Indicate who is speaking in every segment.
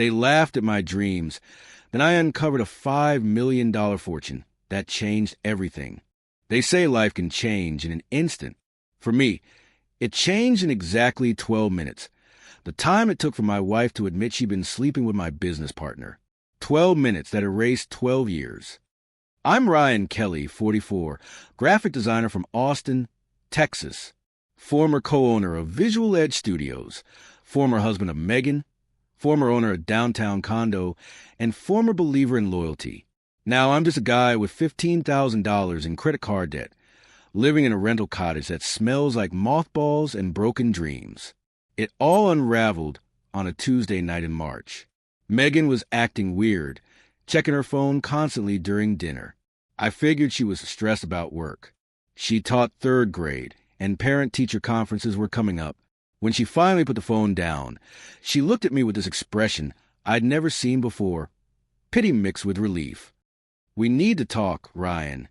Speaker 1: They laughed at my dreams. Then I uncovered a $5 million fortune that changed everything. They say life can change in an instant. For me, it changed in exactly 12 minutes. The time it took for my wife to admit she'd been sleeping with my business partner. 12 minutes that erased 12 years. I'm Ryan Kelly, 44, graphic designer from Austin, Texas, former co-owner of Visual Edge Studios, former husband of Megan, former owner of Downtown Condo, and former believer in loyalty. Now I'm just a guy with $15,000 in credit card debt, living in a rental cottage that smells like mothballs and broken dreams. It all unraveled on a Tuesday night in March. Megan was acting weird, checking her phone constantly during dinner. I figured she was stressed about work. She taught third grade, and parent-teacher conferences were coming up. When she finally put the phone down, she looked at me with this expression I'd never seen before, pity mixed with relief. "We need to talk, Ryan."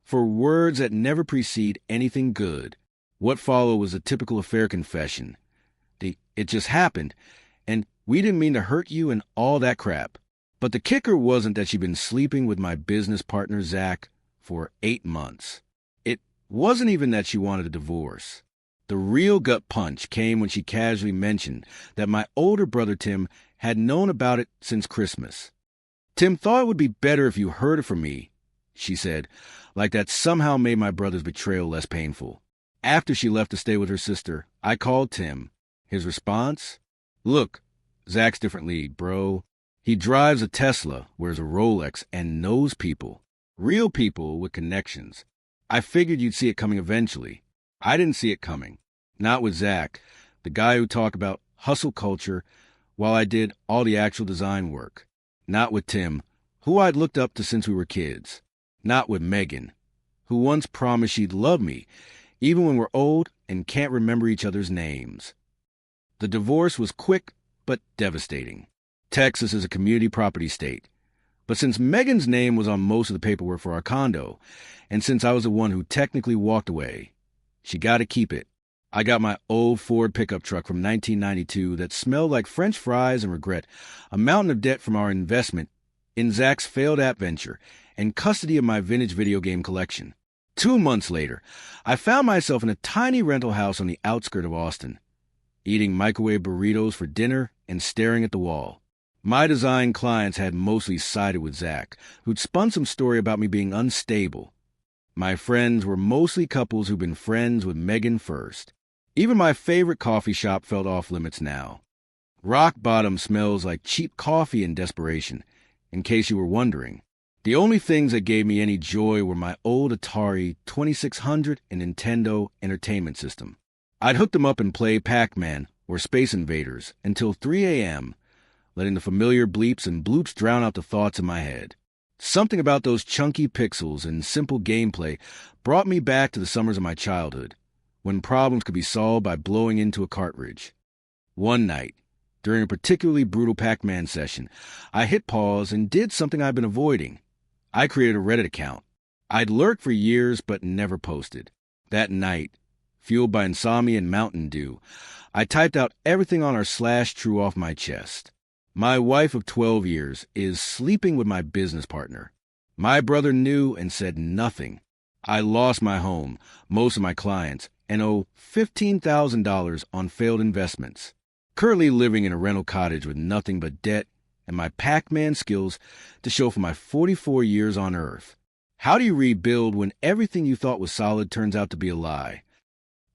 Speaker 1: For words that never precede anything good, what followed was a typical affair confession. It just happened, and we didn't mean to hurt you and all that crap. But the kicker wasn't that she'd been sleeping with my business partner, Zach, for 8 months. It wasn't even that she wanted a divorce. The real gut punch came when she casually mentioned that my older brother Tim had known about it since Christmas. "Tim thought it would be better if you heard it from me," she said, like that somehow made my brother's betrayal less painful. After she left to stay with her sister, I called Tim. His response? "Look, Zach's different league, bro. He drives a Tesla, wears a Rolex, and knows people. Real people with connections. I figured you'd see it coming eventually. I didn't see it coming. Not with Zach, the guy who talked about hustle culture while I did all the actual design work. Not with Tim, who I'd looked up to since we were kids. Not with Megan, who once promised she'd love me, even when we're old and can't remember each other's names." The divorce was quick but devastating. Texas is a community property state. But since Megan's name was on most of the paperwork for our condo, and since I was the one who technically walked away, she got to keep it. I got my old Ford pickup truck from 1992 that smelled like French fries and regret, a mountain of debt from our investment in Zach's failed app venture, and custody of my vintage video game collection. 2 months later, I found myself in a tiny rental house on the outskirts of Austin, eating microwave burritos for dinner and staring at the wall. My design clients had mostly sided with Zach, who'd spun some story about me being unstable. My friends were mostly couples who'd been friends with Megan first. Even my favorite coffee shop felt off limits now. Rock Bottom smells like cheap coffee and desperation, in case you were wondering. The only things that gave me any joy were my old Atari 2600 and Nintendo Entertainment System. I'd hook them up and play Pac-Man or Space Invaders until 3 a.m., letting the familiar bleeps and bloops drown out the thoughts in my head. Something about those chunky pixels and simple gameplay brought me back to the summers of my childhood, when problems could be solved by blowing into a cartridge. One night, during a particularly brutal Pac-Man session, I hit pause and did something I'd been avoiding. I created a Reddit account. I'd lurked for years but never posted. That night, fueled by insomnia and Mountain Dew, I typed out everything on our /true off my chest. My wife of 12 years is sleeping with my business partner. My brother knew and said nothing. I lost my home, most of my clients, and owe $15,000 on failed investments. Currently living in a rental cottage with nothing but debt and my Pac-Man skills to show for my 44 years on Earth. How do you rebuild when everything you thought was solid turns out to be a lie?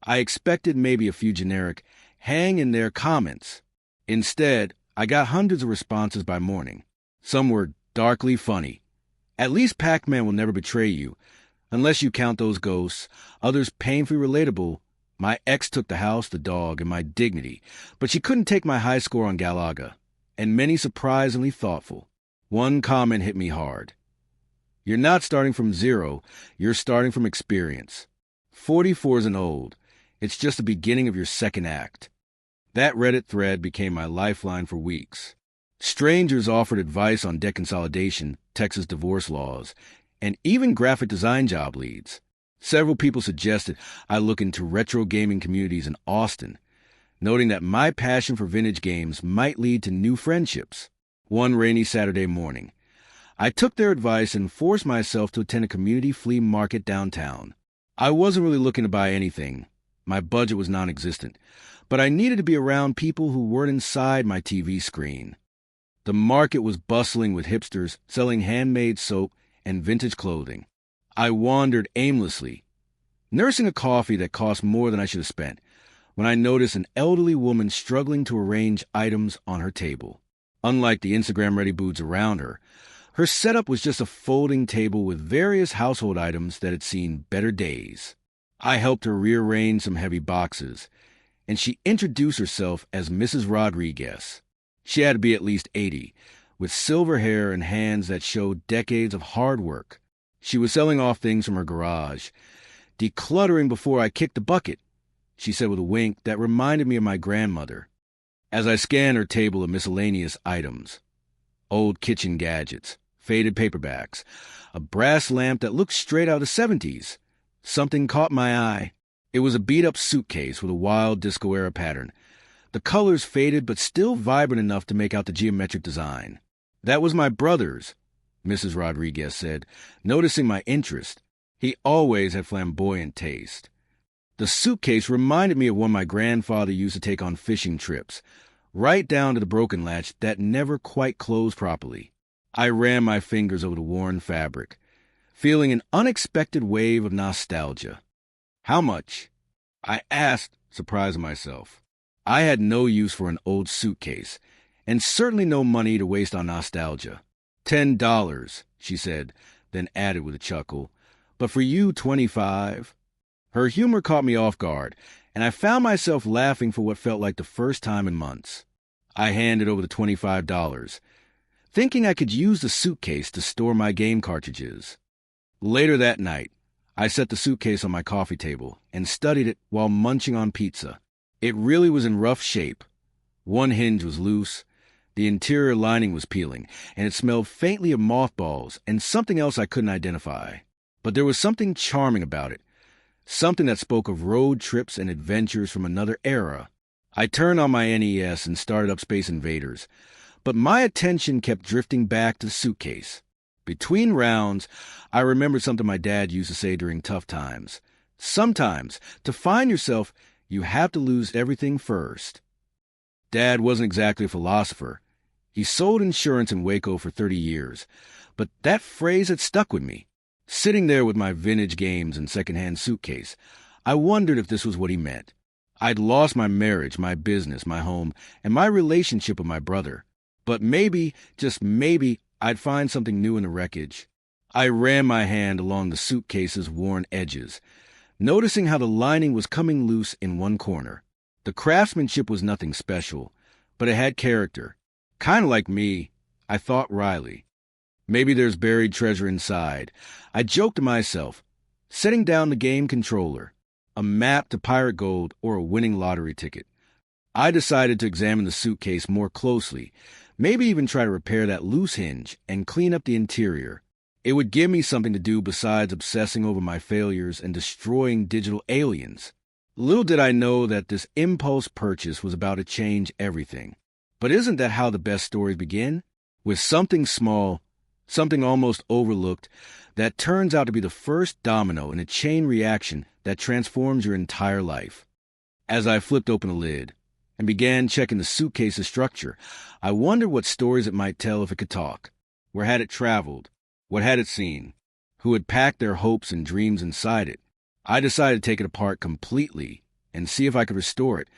Speaker 1: I expected maybe a few generic, hang in there comments. Instead, I got hundreds of responses by morning. Some were darkly funny. At least Pac-Man will never betray you, unless you count those ghosts. Others painfully relatable. My ex took the house, the dog, and my dignity, but she couldn't take my high score on Galaga. And many surprisingly thoughtful. One comment hit me hard. You're not starting from zero, you're starting from experience. 44 isn't old. It's just the beginning of your second act. That Reddit thread became my lifeline for weeks. Strangers offered advice on debt consolidation, Texas divorce laws, and even graphic design job leads. Several people suggested I look into retro gaming communities in Austin. noting that my passion for vintage games might lead to new friendships. One rainy Saturday morning, I took their advice and forced myself to attend a community flea market downtown. I wasn't really looking to buy anything. My budget was non-existent, but I needed to be around people who weren't inside my TV screen. The market was bustling with hipsters selling handmade soap and vintage clothing. I wandered aimlessly, nursing a coffee that cost more than I should have spent, when I noticed an elderly woman struggling to arrange items on her table. Unlike the Instagram-ready booths around her, her setup was just a folding table with various household items that had seen better days. I helped her rearrange some heavy boxes, and she introduced herself as Mrs. Rodriguez. She had to be at least 80, with silver hair and hands that showed decades of hard work. She was selling off things from her garage, decluttering before I kicked the bucket, she said with a wink that reminded me of my grandmother. As I scanned her table of miscellaneous items, old kitchen gadgets, faded paperbacks, a brass lamp that looked straight out of the 70s, something caught my eye. It was a beat-up suitcase with a wild disco-era pattern. The colors faded but still vibrant enough to make out the geometric design. That was my brother's, Mrs. Rodriguez said, noticing my interest. He always had flamboyant taste. The suitcase reminded me of one my grandfather used to take on fishing trips, right down to the broken latch that never quite closed properly. I ran my fingers over the worn fabric, feeling an unexpected wave of nostalgia. How much? I asked, surprising myself. I had no use for an old suitcase, and certainly no money to waste on nostalgia. $10, she said, then added with a chuckle. But for you, 25. Her humor caught me off guard, and I found myself laughing for what felt like the first time in months. I handed over the $25, thinking I could use the suitcase to store my game cartridges. Later that night, I set the suitcase on my coffee table and studied it while munching on pizza. It really was in rough shape. One hinge was loose, the interior lining was peeling, and it smelled faintly of mothballs and something else I couldn't identify. But there was something charming about it, something that spoke of road trips and adventures from another era. I turned on my NES and started up Space Invaders, but my attention kept drifting back to the suitcase. Between rounds, I remembered something my dad used to say during tough times. Sometimes, to find yourself, you have to lose everything first. Dad wasn't exactly a philosopher. He sold insurance in Waco for 30 years, but that phrase had stuck with me. Sitting there with my vintage games and secondhand suitcase, I wondered if this was what he meant. I'd lost my marriage, my business, my home, and my relationship with my brother. But maybe, just maybe, I'd find something new in the wreckage. I ran my hand along the suitcase's worn edges, noticing how the lining was coming loose in one corner. The craftsmanship was nothing special, but it had character. Kind of like me, I thought wryly. Maybe there's buried treasure inside. I joked to myself, setting down the game controller, a map to pirate gold or a winning lottery ticket. I decided to examine the suitcase more closely, maybe even try to repair that loose hinge and clean up the interior. It would give me something to do besides obsessing over my failures and destroying digital aliens. Little did I know that this impulse purchase was about to change everything. But isn't that how the best stories begin? With something small, something almost overlooked, that turns out to be the first domino in a chain reaction that transforms your entire life. As I flipped open the lid and began checking the suitcase's structure, I wondered what stories it might tell if it could talk. Where had it traveled? What had it seen? Who had packed their hopes and dreams inside it? I decided to take it apart completely and see if I could restore it,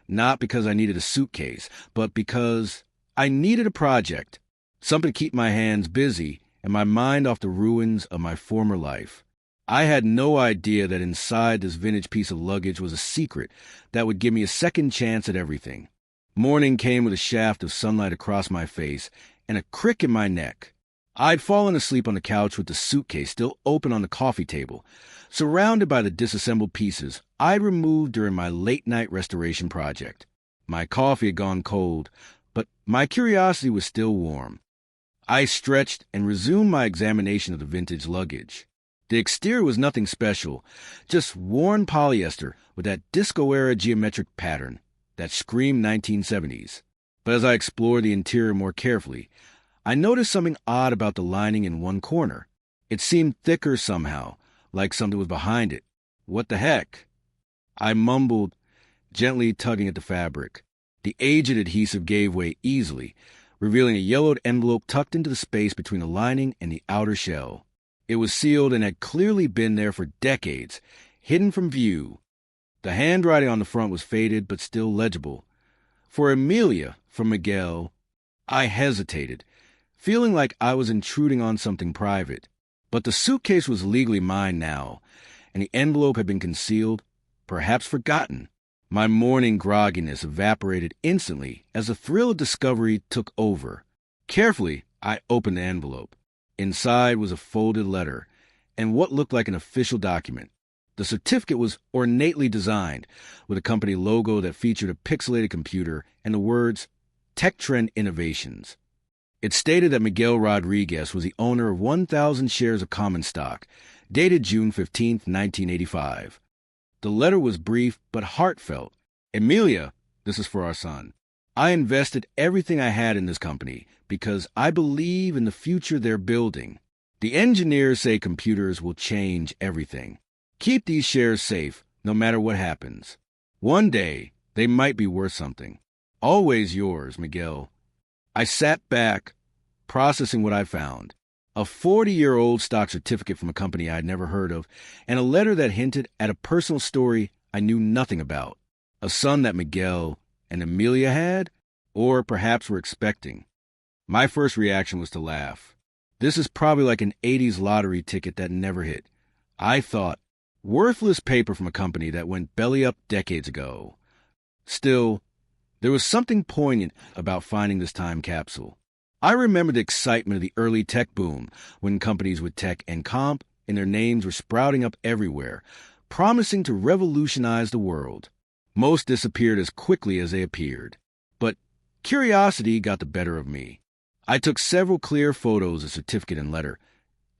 Speaker 1: not because I needed a suitcase, but because I needed a project, something to keep my hands busy and my mind off the ruins of my former life. I had no idea that inside this vintage piece of luggage was a secret that would give me a second chance at everything. Morning came with a shaft of sunlight across my face and a crick in my neck. I'd fallen asleep on the couch with the suitcase still open on the coffee table, surrounded by the disassembled pieces I'd removed during my late-night restoration project. My coffee had gone cold, but my curiosity was still warm. I stretched and resumed my examination of the vintage luggage. The exterior was nothing special, just worn polyester with that disco-era geometric pattern. that screamed 1970s. But as I explored the interior more carefully, I noticed something odd about the lining in one corner. It seemed thicker somehow, like something was behind it. What the heck? I mumbled, gently tugging at the fabric. The aged adhesive gave way easily, revealing a yellowed envelope tucked into the space between the lining and the outer shell. It was sealed and had clearly been there for decades, hidden from view. The handwriting on the front was faded but still legible. For Amelia, from Miguel. I hesitated, feeling like I was intruding on something private. But the suitcase was legally mine now, and the envelope had been concealed, perhaps forgotten. My morning grogginess evaporated instantly as the thrill of discovery took over. Carefully, I opened the envelope. Inside was a folded letter, and what looked like an official document. The certificate was ornately designed, with a company logo that featured a pixelated computer and the words, Tech Trend Innovations. It stated that Miguel Rodriguez was the owner of 1,000 shares of common stock, dated June 15, 1985. The letter was brief but heartfelt. Amelia, this is for our son. I invested everything I had in this company because I believe in the future they're building. The engineers say computers will change everything. Keep these shares safe, no matter what happens. One day, they might be worth something. Always yours, Miguel. I sat back, processing what I found. A 40-year-old stock certificate from a company I had never heard of, and a letter that hinted at a personal story I knew nothing about. A son that Miguel and Amelia had, or perhaps were expecting. My first reaction was to laugh. This is probably like an 80s lottery ticket that never hit. I thought, worthless paper from a company that went belly up decades ago. Still, there was something poignant about finding this time capsule. I remember the excitement of the early tech boom, when companies with tech and comp and their names were sprouting up everywhere, promising to revolutionize the world. Most disappeared as quickly as they appeared. But curiosity got the better of me. I took several clear photos of certificate and letter,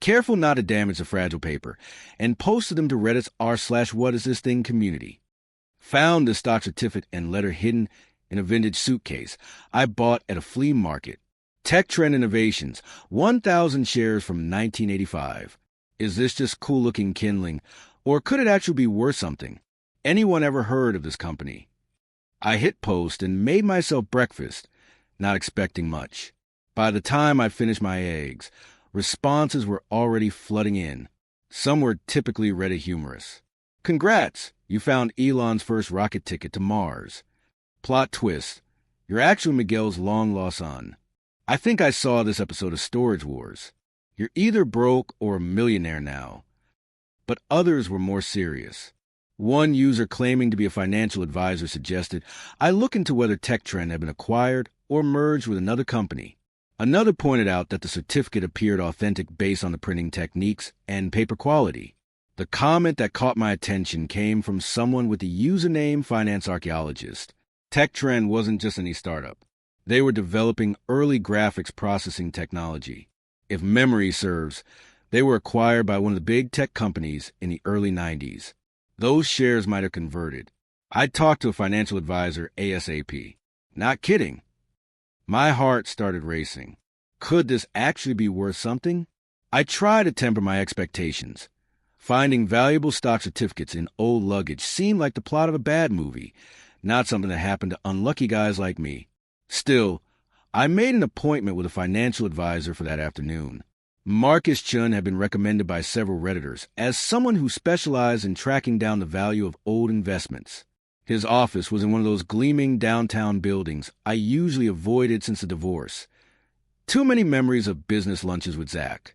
Speaker 1: careful not to damage the fragile paper, and posted them to Reddit's r/whatisthisthing community. Found the stock certificate and letter hidden in a vintage suitcase I bought at a flea market. Tech Trend Innovations, 1,000 shares from 1985. Is this just cool-looking kindling, or could it actually be worth something? Anyone ever heard of this company? I hit post and made myself breakfast, not expecting much. By the time I finished my eggs, responses were already flooding in. Some were typically Reddit humorous. Congrats, you found Elon's first rocket ticket to Mars. Plot twist, you're actually Miguel's long-lost son. I think I saw this episode of Storage Wars. You're either broke or a millionaire now. But others were more serious. One user claiming to be a financial advisor suggested I look into whether Tech Trend had been acquired or merged with another company. Another pointed out that the certificate appeared authentic based on the printing techniques and paper quality. The comment that caught my attention came from someone with the username Finance Archaeologist. Tech Trend wasn't just any startup. They were developing early graphics processing technology. If memory serves, they were acquired by one of the big tech companies in the early 90s. Those shares might have converted. I talked to a financial advisor ASAP. Not kidding. My heart started racing. Could this actually be worth something? I tried to temper my expectations. Finding valuable stock certificates in old luggage seemed like the plot of a bad movie, not something that happened to unlucky guys like me. Still, I made an appointment with a financial advisor for that afternoon. Marcus Chun had been recommended by several Redditors as someone who specialized in tracking down the value of old investments. His office was in one of those gleaming downtown buildings I usually avoided since the divorce. Too many memories of business lunches with Zach.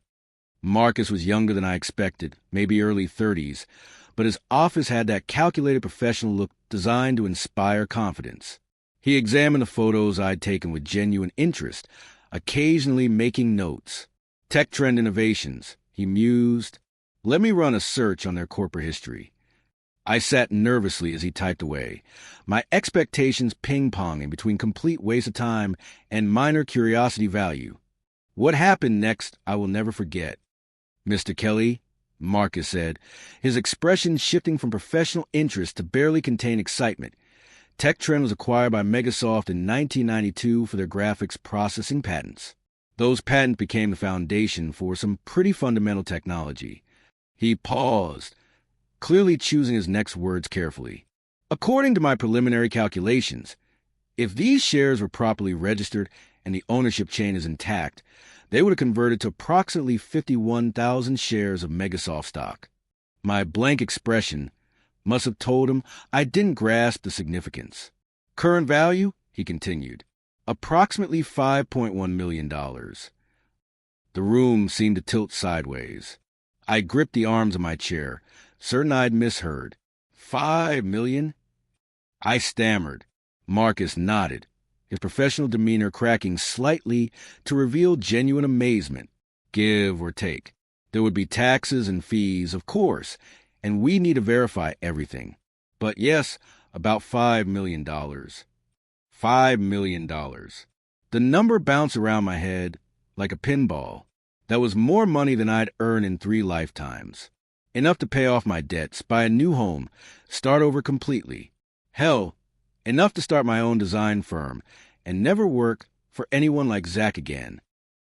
Speaker 1: Marcus was younger than I expected, maybe early 30s, but his office had that calculated professional look designed to inspire confidence. He examined the photos I'd taken with genuine interest, occasionally making notes. Tech Trend Innovations, he mused. Let me run a search on their corporate history. I sat nervously as he typed away, my expectations ping-ponging between complete waste of time and minor curiosity value. What happened next I will never forget. Mr. Kelly, Marcus said, his expression shifting from professional interest to barely contain excitement. Tech was acquired by Megasoft in 1992 for their graphics processing patents. Those patents became the foundation for some pretty fundamental technology. He paused, clearly choosing his next words carefully. According to my preliminary calculations, if these shares were properly registered and the ownership chain is intact, they would have converted to approximately 51,000 shares of Megasoft stock. My blank expression must have told him I didn't grasp the significance. Current value, he continued, approximately $5.1 million. The room seemed to tilt sideways. I gripped the arms of my chair, certain I'd misheard. $5 million? I stammered. Marcus nodded, his professional demeanor cracking slightly to reveal genuine amazement. Give or take. There would be taxes and fees, of course, and we need to verify everything. But yes, about $5 million. $5 million. The number bounced around my head like a pinball. That was more money than I'd earned in 3 lifetimes. Enough to pay off my debts, buy a new home, start over completely. Hell, enough to start my own design firm and never work for anyone like Zach again.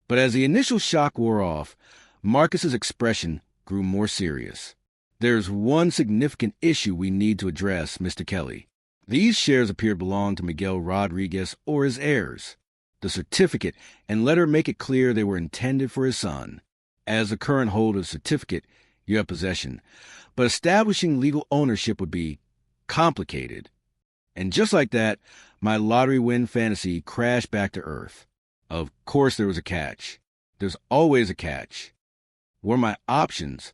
Speaker 1: But as the initial shock wore off, Marcus's expression grew more serious. There's one significant issue we need to address, Mr. Kelly. These shares appear to belong to Miguel Rodriguez or his heirs. The certificate and letter make it clear they were intended for his son. As the current holder of the certificate, you have possession. But establishing legal ownership would be complicated. And just like that, my lottery win fantasy crashed back to earth. Of course there was a catch. There's always a catch. What are my options?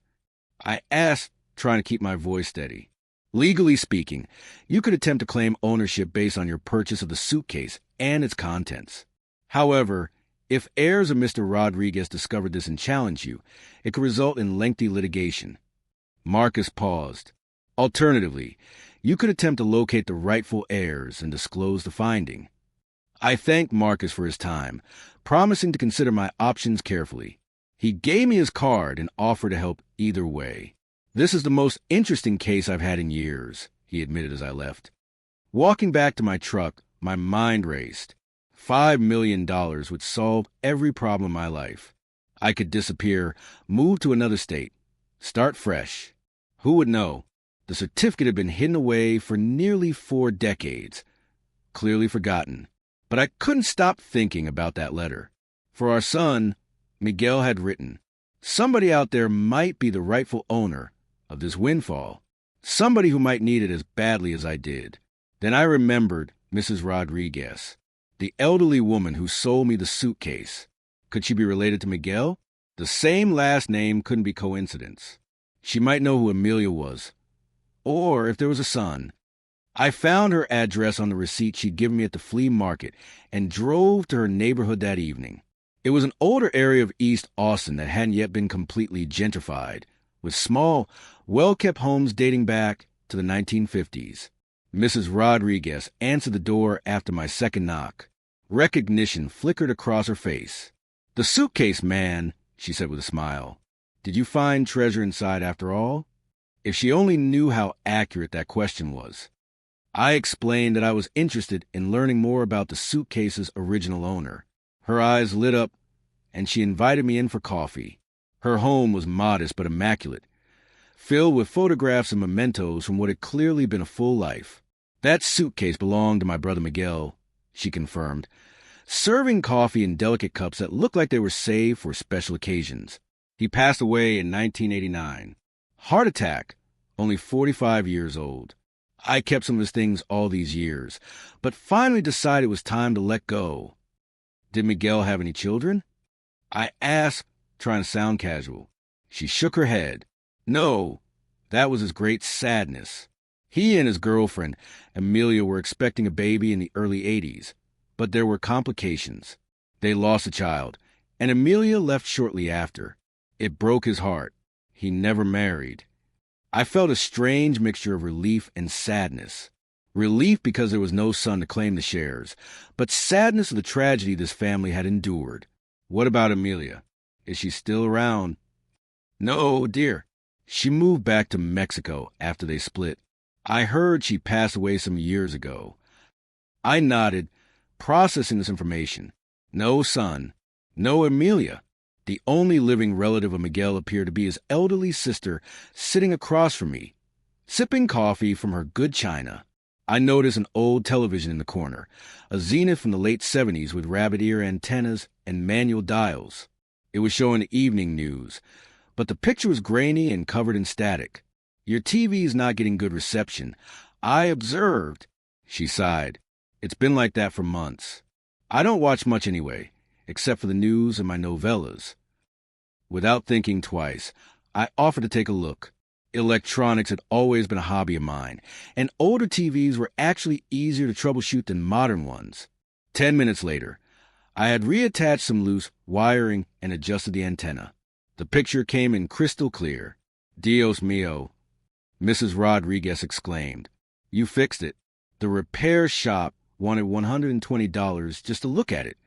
Speaker 1: I asked, trying to keep my voice steady. Legally speaking, you could attempt to claim ownership based on your purchase of the suitcase and its contents. However, if heirs of Mr. Rodriguez discovered this and challenged you, it could result in lengthy litigation. Marcus paused. Alternatively, you could attempt to locate the rightful heirs and disclose the finding. I thanked Marcus for his time, promising to consider my options carefully. He gave me his card and offered to help either way. This is the most interesting case I've had in years, he admitted as I left. Walking back to my truck, my mind raced. $5 million would solve every problem in my life. I could disappear, move to another state, start fresh. Who would know? The certificate had been hidden away for nearly 4 decades, clearly forgotten. But I couldn't stop thinking about that letter. For our son, Miguel had written, somebody out there might be the rightful owner of this windfall, somebody who might need it as badly as I did. Then I remembered Mrs. Rodriguez, the elderly woman who sold me the suitcase. Could she be related to Miguel? The same last name couldn't be coincidence. She might know who Amelia was, or if there was a son. I found her address on the receipt she'd given me at the flea market and drove to her neighborhood that evening. It was an older area of East Austin that hadn't yet been completely gentrified, with small, well-kept homes dating back to the 1950s. Mrs. Rodriguez answered the door after my second knock. Recognition flickered across her face. "The suitcase, man," she said with a smile. "Did you find treasure inside after all?" If she only knew how accurate that question was. I explained that I was interested in learning more about the suitcase's original owner. Her eyes lit up, and she invited me in for coffee. Her home was modest but immaculate, filled with photographs and mementos from what had clearly been a full life. "That suitcase belonged to my brother Miguel," she confirmed, serving coffee in delicate cups that looked like they were saved for special occasions. He passed away in 1989. Heart attack, only 45 years old. I kept some of his things all these years, but finally decided it was time to let go. Did Miguel have any children? I asked, trying to sound casual. She shook her head. No, that was his great sadness. He and his girlfriend, Amelia, were expecting a baby in the early 80s, but there were complications. They lost a child, and Amelia left shortly after. It broke his heart. He never married. I felt a strange mixture of relief and sadness. Relief because there was no son to claim the shares, but sadness of the tragedy this family had endured. What about Amelia? Is she still around? No, dear. She moved back to Mexico after they split. I heard she passed away some years ago. I nodded, processing this information. No son, no Amelia. The only living relative of Miguel appeared to be his elderly sister sitting across from me, sipping coffee from her good china. I noticed an old television in the corner, a Zenith from the late 70s with rabbit ear antennas and manual dials. It was showing the evening news, but the picture was grainy and covered in static. Your TV's not getting good reception. I observed. She sighed. It's been like that for months. I don't watch much anyway, except for the news and my novellas. Without thinking twice, I offered to take a look. Electronics had always been a hobby of mine, and older TVs were actually easier to troubleshoot than modern ones. 10 minutes later, I had reattached some loose wiring and adjusted the antenna. The picture came in crystal clear. Dios mío, Mrs. Rodriguez exclaimed. You fixed it. The repair shop wanted $120 just to look at it.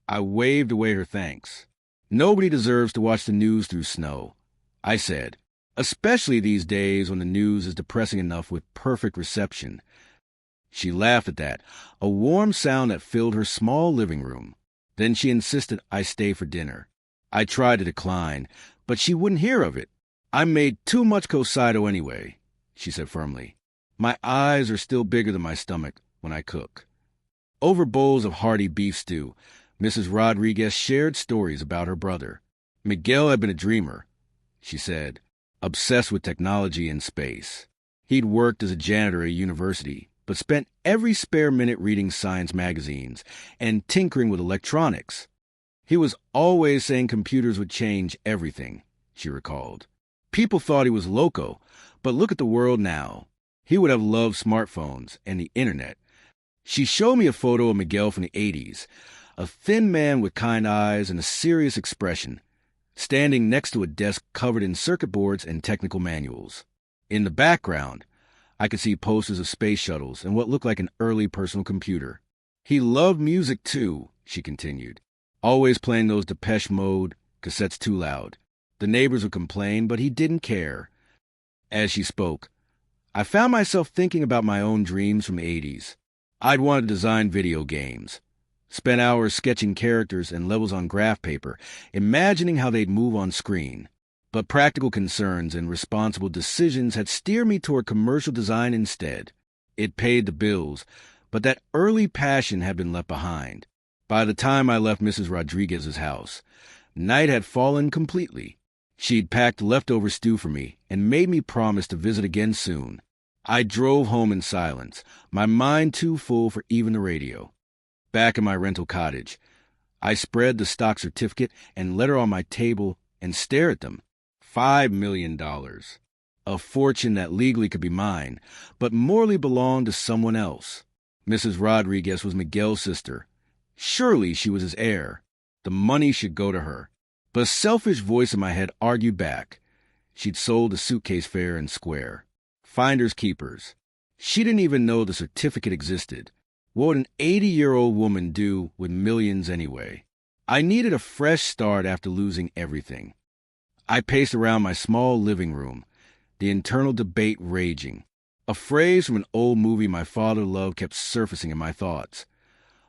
Speaker 1: I waved away her thanks. Nobody deserves to watch the news through snow, I said, especially these days when the news is depressing enough with perfect reception. She laughed at that, a warm sound that filled her small living room. Then she insisted I stay for dinner. I tried to decline, but she wouldn't hear of it. I made too much cocido anyway, she said firmly. My eyes are still bigger than my stomach when I cook. Over bowls of hearty beef stew, Mrs. Rodriguez shared stories about her brother. Miguel had been a dreamer, she said, obsessed with technology and space. He'd worked as a janitor at a university, but spent every spare minute reading science magazines and tinkering with electronics. He was always saying computers would change everything, she recalled. People thought he was loco, but look at the world now. He would have loved smartphones and the internet. She showed me a photo of Miguel from the 80s, a thin man with kind eyes and a serious expression, standing next to a desk covered in circuit boards and technical manuals. In the background, I could see posters of space shuttles and what looked like an early personal computer. He loved music too, she continued, always playing those Depeche Mode cassettes too loud. The neighbors would complain, but he didn't care. As she spoke, I found myself thinking about my own dreams from the 80s. I'd wanted to design video games. Spent hours sketching characters and levels on graph paper, imagining how they'd move on screen. But practical concerns and responsible decisions had steered me toward commercial design instead. It paid the bills, but that early passion had been left behind. By the time I left Mrs. Rodriguez's house, night had fallen completely. She'd packed leftover stew for me and made me promise to visit again soon. I drove home in silence, my mind too full for even the radio. Back in my rental cottage, I spread the stock certificate and letter on my table and stared at them. $5 million. A fortune that legally could be mine, but morally belonged to someone else. Mrs. Rodriguez was Miguel's sister. Surely she was his heir. The money should go to her. But a selfish voice in my head argued back. She'd sold the suitcase fair and square. Finders keepers. She didn't even know the certificate existed. What would an 80-year-old woman do with millions anyway? I needed a fresh start after losing everything. I paced around my small living room, the internal debate raging. A phrase from an old movie my father loved kept surfacing in my thoughts.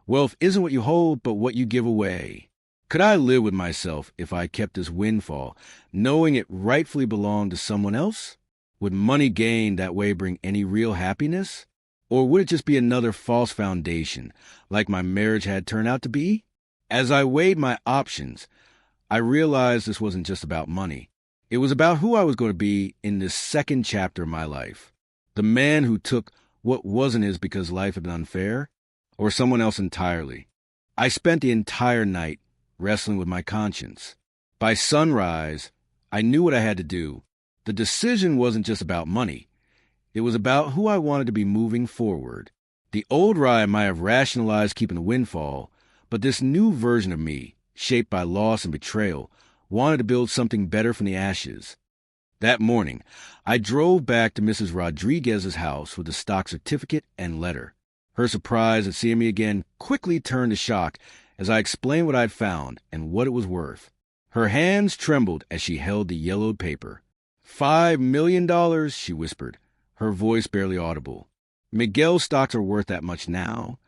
Speaker 1: Wealth isn't what you hold, but what you give away. Could I live with myself if I kept this windfall, knowing it rightfully belonged to someone else? Would money gained that way bring any real happiness? Or would it just be another false foundation, like my marriage had turned out to be? As I weighed my options, I realized this wasn't just about money. It was about who I was going to be in this second chapter of my life. The man who took what wasn't his because life had been unfair, or someone else entirely. I spent the entire night wrestling with my conscience. By sunrise, I knew what I had to do. The decision wasn't just about money. It was about who I wanted to be moving forward. The old Ryan might have rationalized keeping the windfall, but this new version of me, shaped by loss and betrayal, wanted to build something better from the ashes. That morning, I drove back to Mrs. Rodriguez's house with the stock certificate and letter. Her surprise at seeing me again quickly turned to shock as I explained what I'd found and what it was worth. Her hands trembled as she held the yellowed paper. $5 million, she whispered, her voice barely audible. "Miguel's stocks are worth that much now?"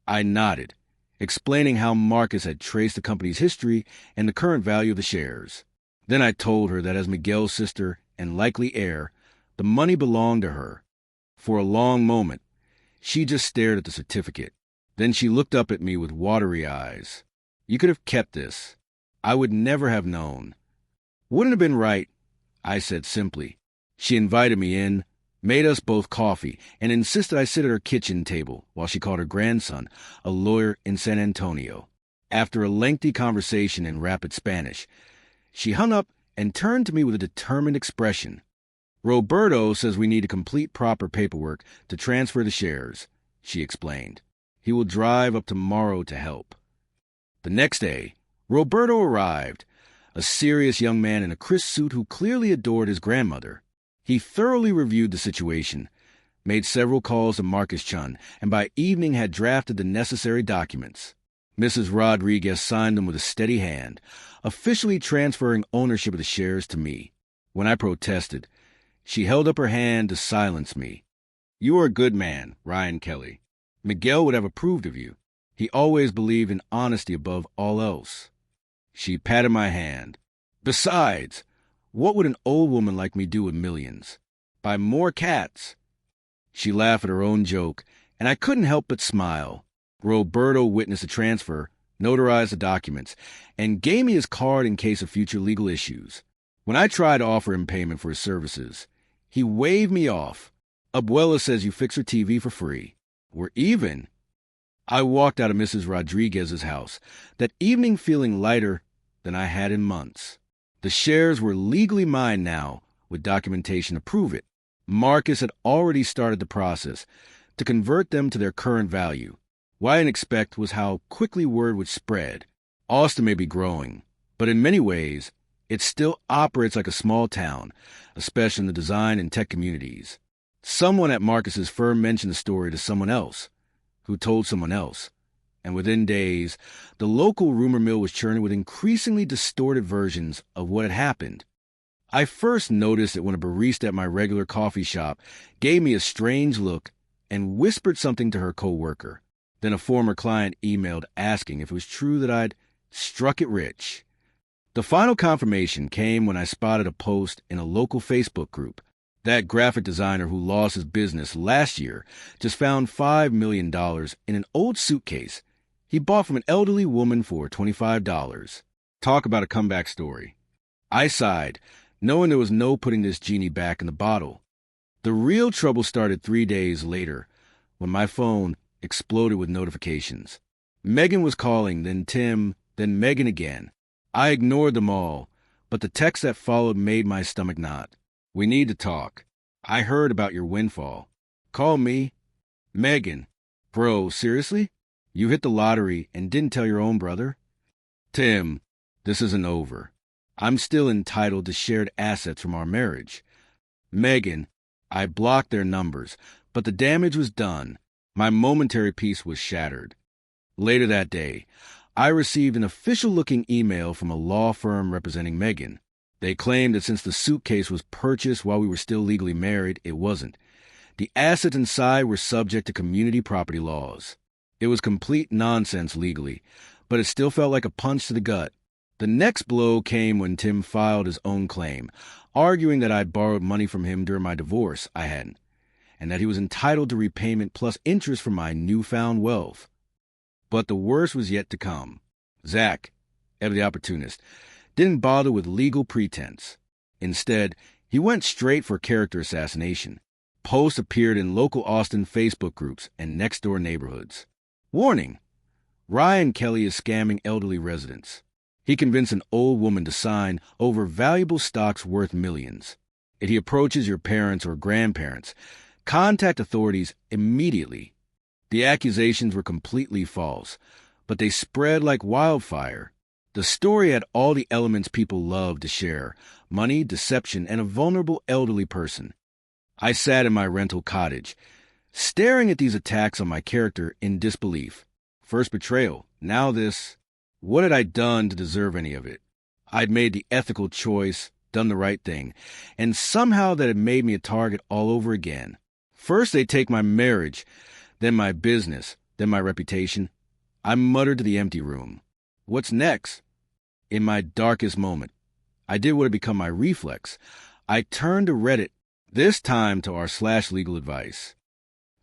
Speaker 1: I nodded, explaining how Marcus had traced the company's history and the current value of the shares. Then I told her that as Miguel's sister and likely heir, the money belonged to her. For a long moment, she just stared at the certificate. Then she looked up at me with watery eyes. "You could have kept this. I would never have known." "Wouldn't have been right," I said simply. She invited me in, made us both coffee, and insisted I sit at her kitchen table while she called her grandson, a lawyer in San Antonio. After a lengthy conversation in rapid Spanish, she hung up and turned to me with a determined expression. "Roberto says we need to complete proper paperwork to transfer the shares," she explained. "He will drive up tomorrow to help." The next day, Roberto arrived, a serious young man in a crisp suit who clearly adored his grandmother. He thoroughly reviewed the situation, made several calls to Marcus Chun, and by evening had drafted the necessary documents. Mrs. Rodriguez signed them with a steady hand, officially transferring ownership of the shares to me. When I protested, she held up her hand to silence me. "You are a good man, Ryan Kelly. Miguel would have approved of you. He always believed in honesty above all else." She patted my hand. "Besides, what would an old woman like me do with millions? Buy more cats." She laughed at her own joke, and I couldn't help but smile. Roberto witnessed the transfer, notarized the documents, and gave me his card in case of future legal issues. When I tried to offer him payment for his services, he waved me off. "Abuela says you fix her TV for free. We're even." I walked out of Mrs. Rodriguez's house, that evening feeling lighter than I had in months. The shares were legally mine now, with documentation to prove it. Marcus had already started the process to convert them to their current value. What I didn't expect was how quickly word would spread. Austin may be growing, but in many ways, it still operates like a small town, especially in the design and tech communities. Someone at Marcus's firm mentioned the story to someone else, who told someone else, and within days, the local rumor mill was churning with increasingly distorted versions of what had happened. I first noticed it when a barista at my regular coffee shop gave me a strange look and whispered something to her coworker. Then a former client emailed asking if it was true that I'd struck it rich. The final confirmation came when I spotted a post in a local Facebook group. That graphic designer who lost his business last year just found $5 million in an old suitcase he bought from an elderly woman for $25. Talk about a comeback story. I sighed, knowing there was no putting this genie back in the bottle. The real trouble started 3 days later, when my phone exploded with notifications. Megan was calling, then Tim, then Megan again. I ignored them all, but the text that followed made my stomach knot. "We need to talk. I heard about your windfall." "Call me." "Megan." "Bro, seriously? You hit the lottery and didn't tell your own brother?" "Tim, this isn't over. I'm still entitled to shared assets from our marriage." "Megan." I blocked their numbers, but the damage was done. My momentary peace was shattered. Later that day, I received an official-looking email from a law firm representing Megan. They claimed that since the suitcase was purchased while we were still legally married, it wasn't. The assets inside were subject to community property laws. It was complete nonsense legally, but it still felt like a punch to the gut. The next blow came when Tim filed his own claim, arguing that I'd borrowed money from him during my divorce. I hadn't, and that he was entitled to repayment plus interest from my newfound wealth. But the worst was yet to come. Zach, ever the opportunist, didn't bother with legal pretense. Instead, he went straight for character assassination. Posts appeared in local Austin Facebook groups and next-door neighborhoods. Warning: Ryan Kelly is scamming elderly residents. He convinced an old woman to sign over valuable stocks worth millions. If he approaches your parents or grandparents, contact authorities immediately. The accusations were completely false, but they spread like wildfire. The story had all the elements people love to share: money, deception, and a vulnerable elderly person. I sat in my rental cottage, staring at these attacks on my character in disbelief. First betrayal, now this. What had I done to deserve any of it? I'd made the ethical choice done the right thing, and somehow that had made me a target all over again. First they take my marriage, then my business, then my reputation. I muttered to the empty room. What's next? In my darkest moment, I did what had become my reflex. I turned to Reddit, this time to r/legal advice.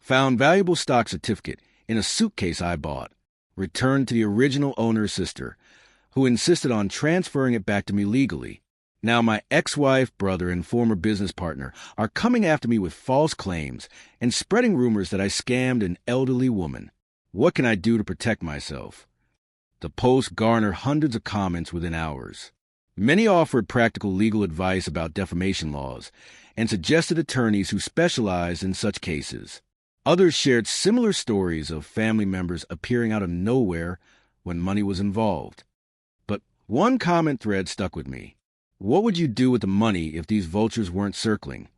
Speaker 1: Found valuable stock certificate in a suitcase I bought. Returned to the original owner's sister, who insisted on transferring it back to me legally. Now my ex-wife, brother, and former business partner are coming after me with false claims and spreading rumors that I scammed an elderly woman. What can I do to protect myself? The post garnered hundreds of comments within hours. Many offered practical legal advice about defamation laws and suggested attorneys who specialized in such cases. Others shared similar stories of family members appearing out of nowhere when money was involved. But one comment thread stuck with me. What would you do with the money if these vultures weren't circling?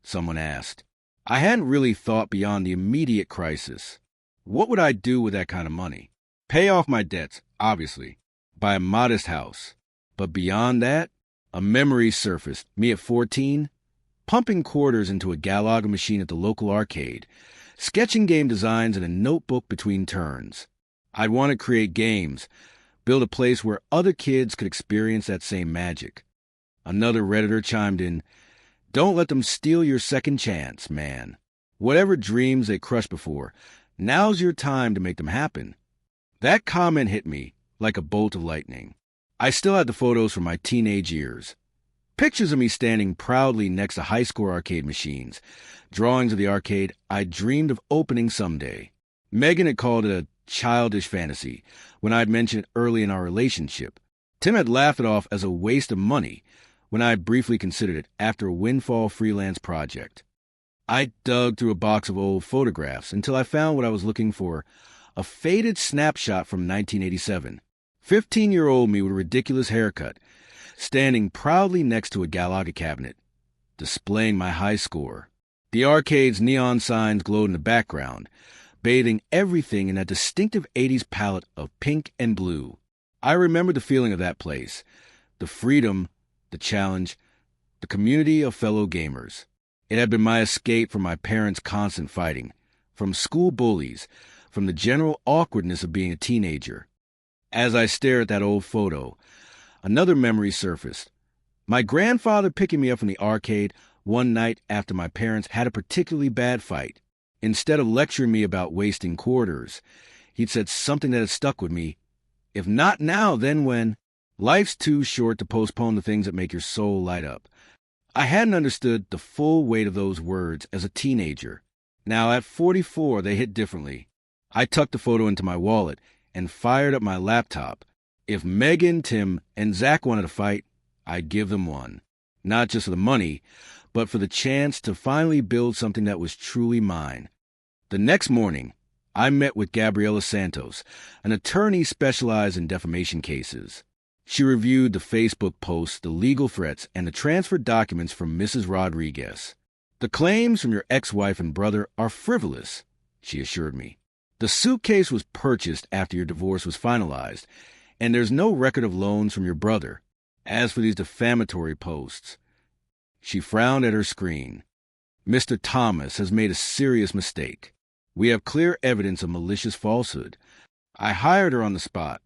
Speaker 1: Someone asked. I hadn't really thought beyond the immediate crisis. What would I do with that kind of money? Pay off my debts, obviously. Buy a modest house. But beyond that, a memory surfaced, me at 14, pumping quarters into a Galaga machine at the local arcade, sketching game designs in a notebook between turns. I'd want to create games, build a place where other kids could experience that same magic. Another Redditor chimed in, don't let them steal your second chance, man. Whatever dreams they crushed before, now's your time to make them happen. That comment hit me like a bolt of lightning. I still had the photos from my teenage years. Pictures of me standing proudly next to high-score arcade machines, drawings of the arcade I dreamed of opening someday. Megan had called it a childish fantasy when I'd mentioned it early in our relationship. Tim had laughed it off as a waste of money when I briefly considered it after a windfall freelance project. I dug through a box of old photographs until I found what I was looking for, a faded snapshot from 1987. 15-year-old me with a ridiculous haircut, standing proudly next to a Galaga cabinet, displaying my high score. The arcade's neon signs glowed in the background, bathing everything in that distinctive 80s palette of pink and blue. I remembered the feeling of that place, the freedom, the challenge, the community of fellow gamers. It had been my escape from my parents' constant fighting, from school bullies, from the general awkwardness of being a teenager. As I stared at that old photo, another memory surfaced. My grandfather picking me up from the arcade one night after my parents had a particularly bad fight. Instead of lecturing me about wasting quarters, he'd said something that had stuck with me. If not now, then when? Life's too short to postpone the things that make your soul light up. I hadn't understood the full weight of those words as a teenager. Now, at 44, they hit differently. I tucked the photo into my wallet and fired up my laptop. If Megan, Tim, and Zach wanted to fight, I'd give them one. Not just for the money, but for the chance to finally build something that was truly mine. The next morning, I met with Gabriela Santos, an attorney specialized in defamation cases. She reviewed the Facebook posts, the legal threats, and the transfer documents from Mrs. Rodriguez. The claims from your ex-wife and brother are frivolous, she assured me. The suitcase was purchased after your divorce was finalized, and there's no record of loans from your brother. As for these defamatory posts, she frowned at her screen. Mr. Thomas has made a serious mistake. We have clear evidence of malicious falsehood. I hired her on the spot.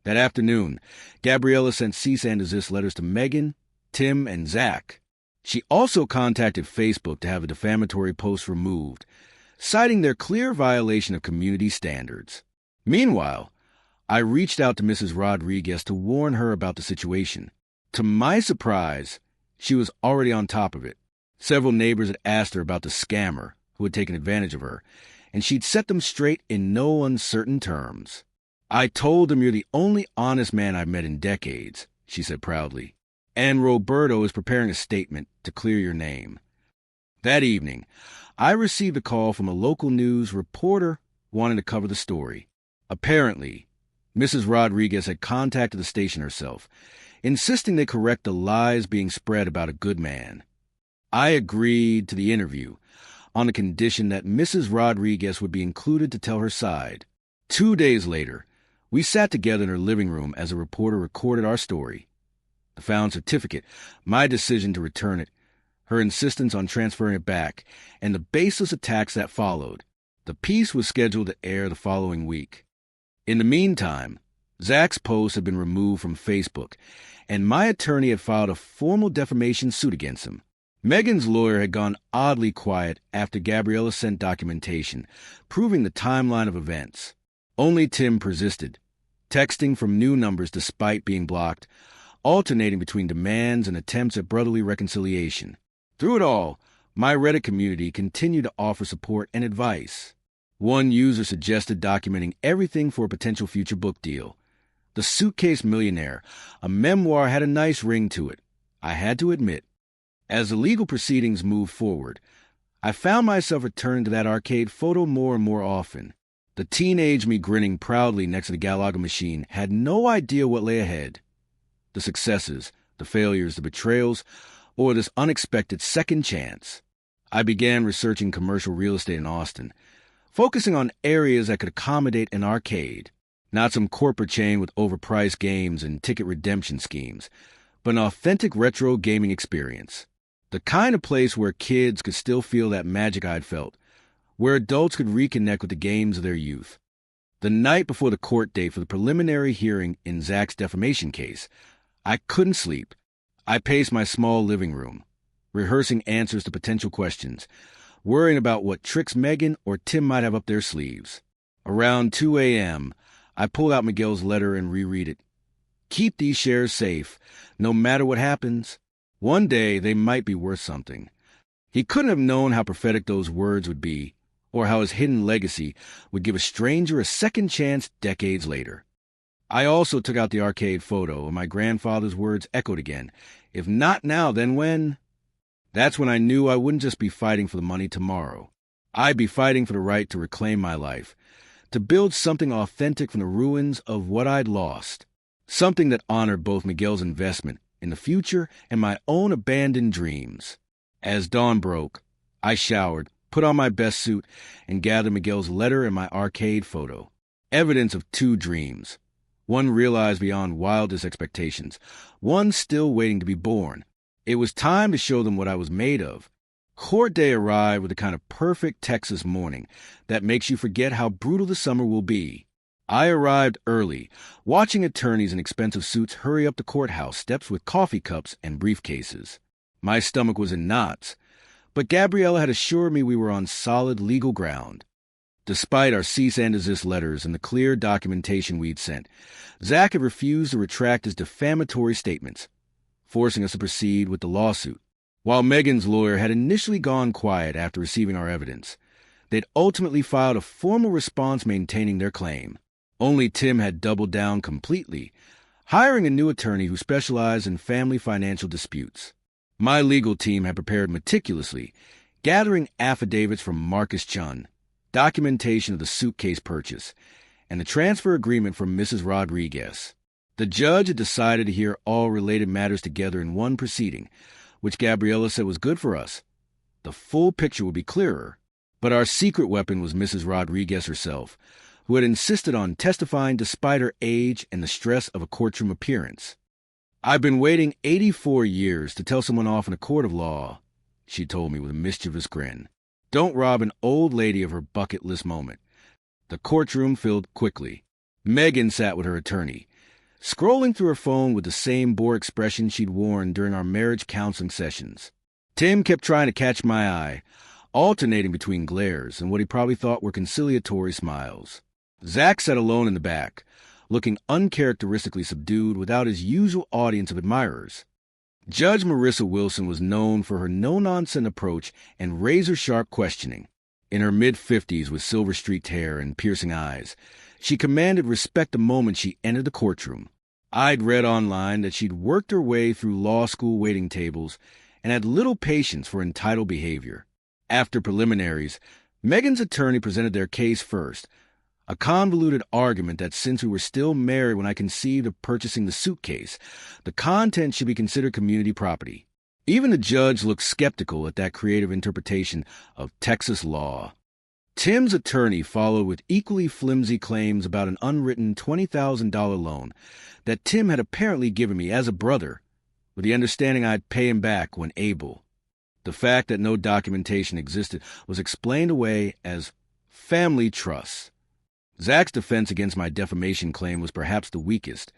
Speaker 1: That afternoon, Gabriela sent cease and desist letters to Megan, Tim, and Zach. She also contacted Facebook to have a defamatory post removed, citing their clear violation of community standards. Meanwhile, I reached out to Mrs. Rodriguez to warn her about the situation. To my surprise, she was already on top of it. Several neighbors had asked her about the scammer who had taken advantage of her, and she'd set them straight in no uncertain terms. I told them you're the only honest man I've met in decades, she said proudly, and Roberto is preparing a statement to clear your name. That evening, I received a call from a local news reporter wanting to cover the story. Apparently, Mrs. Rodriguez had contacted the station herself, insisting they correct the lies being spread about a good man. I agreed to the interview on the condition that Mrs. Rodriguez would be included to tell her side. 2 days later, we sat together in her living room as a reporter recorded our story. the found certificate, my decision to return it, her insistence on transferring it back, and the baseless attacks that followed. The piece was scheduled to air the following week. In the meantime, Zach's post had been removed from Facebook, and my attorney had filed a formal defamation suit against him. Megan's lawyer had gone oddly quiet after Gabriella sent documentation, proving the timeline of events. Only Tim persisted, texting from new numbers despite being blocked, alternating between demands and attempts at brotherly reconciliation. Through it all, my Reddit community continued to offer support and advice. One user suggested documenting everything for a potential future book deal. The Suitcase Millionaire, a memoir, had a nice ring to it, I had to admit. As the legal proceedings moved forward, I found myself returning to that arcade photo more and more often. The teenage me grinning proudly next to the Galaga machine had no idea what lay ahead. The successes, the failures, the betrayals, or this unexpected second chance. I began researching commercial real estate in Austin, focusing on areas that could accommodate an arcade, not some corporate chain with overpriced games and ticket redemption schemes, but an authentic retro gaming experience. The kind of place where kids could still feel that magic I'd felt, where adults could reconnect with the games of their youth. The night before the court date for the preliminary hearing in Zach's defamation case, I couldn't sleep. I paced my small living room, rehearsing answers to potential questions, worrying about what tricks Megan or Tim might have up their sleeves. Around 2 a.m., I pulled out Miguel's letter and reread it. Keep these shares safe, no matter what happens. One day they might be worth something. He couldn't have known how prophetic those words would be, or how his hidden legacy would give a stranger a second chance decades later. I also took out the arcade photo, and my grandfather's words echoed again. If not now, then when? That's when I knew I wouldn't just be fighting for the money tomorrow. I'd be fighting for the right to reclaim my life, to build something authentic from the ruins of what I'd lost, something that honored both Miguel's investment in the future and my own abandoned dreams. As dawn broke, I showered, put on my best suit, and gathered Miguel's letter and my arcade photo. Evidence of two dreams. One realized beyond wildest expectations, one still waiting to be born. It was time to show them what I was made of. Court day arrived with the kind of perfect Texas morning that makes you forget how brutal the summer will be. I arrived early, watching attorneys in expensive suits hurry up the courthouse steps with coffee cups and briefcases. My stomach was in knots, but Gabriella had assured me we were on solid legal ground. Despite our cease and desist letters and the clear documentation we'd sent, Zach had refused to retract his defamatory statements, forcing us to proceed with the lawsuit. While Megan's lawyer had initially gone quiet after receiving our evidence, they'd ultimately filed a formal response maintaining their claim. Only Tim had doubled down completely, hiring a new attorney who specialized in family financial disputes. My legal team had prepared meticulously, gathering affidavits from Marcus Chun, documentation of the suitcase purchase, and the transfer agreement from Mrs. Rodriguez. The judge had decided to hear all related matters together in one proceeding, which Gabriella said was good for us. The full picture would be clearer. But our secret weapon was Mrs. Rodriguez herself, who had insisted on testifying despite her age and the stress of a courtroom appearance. I've been waiting 84 years to tell someone off in a court of law, she told me with a mischievous grin. Don't rob an old lady of her bucket list moment. The courtroom filled quickly. Megan sat with her attorney, scrolling through her phone with the same bored expression she'd worn during our marriage counseling sessions. Tim kept trying to catch my eye, alternating between glares and what he probably thought were conciliatory smiles. Zach sat alone in the back, looking uncharacteristically subdued without his usual audience of admirers. Judge Marissa Wilson was known for her no-nonsense approach and razor-sharp questioning. In her mid-50s with silver-streaked hair and piercing eyes, she commanded respect the moment she entered the courtroom. I'd read online that she'd worked her way through law school waiting tables and had little patience for entitled behavior. After preliminaries, Megan's attorney presented their case first, a convoluted argument that since we were still married when I conceived of purchasing the suitcase, the content should be considered community property. Even the judge looked skeptical at that creative interpretation of Texas law. Tim's attorney followed with equally flimsy claims about an unwritten $20,000 loan that Tim had apparently given me as a brother with the understanding I'd pay him back when able. The fact that no documentation existed was explained away as family trust. Zach's defense against my defamation claim was perhaps the weakest.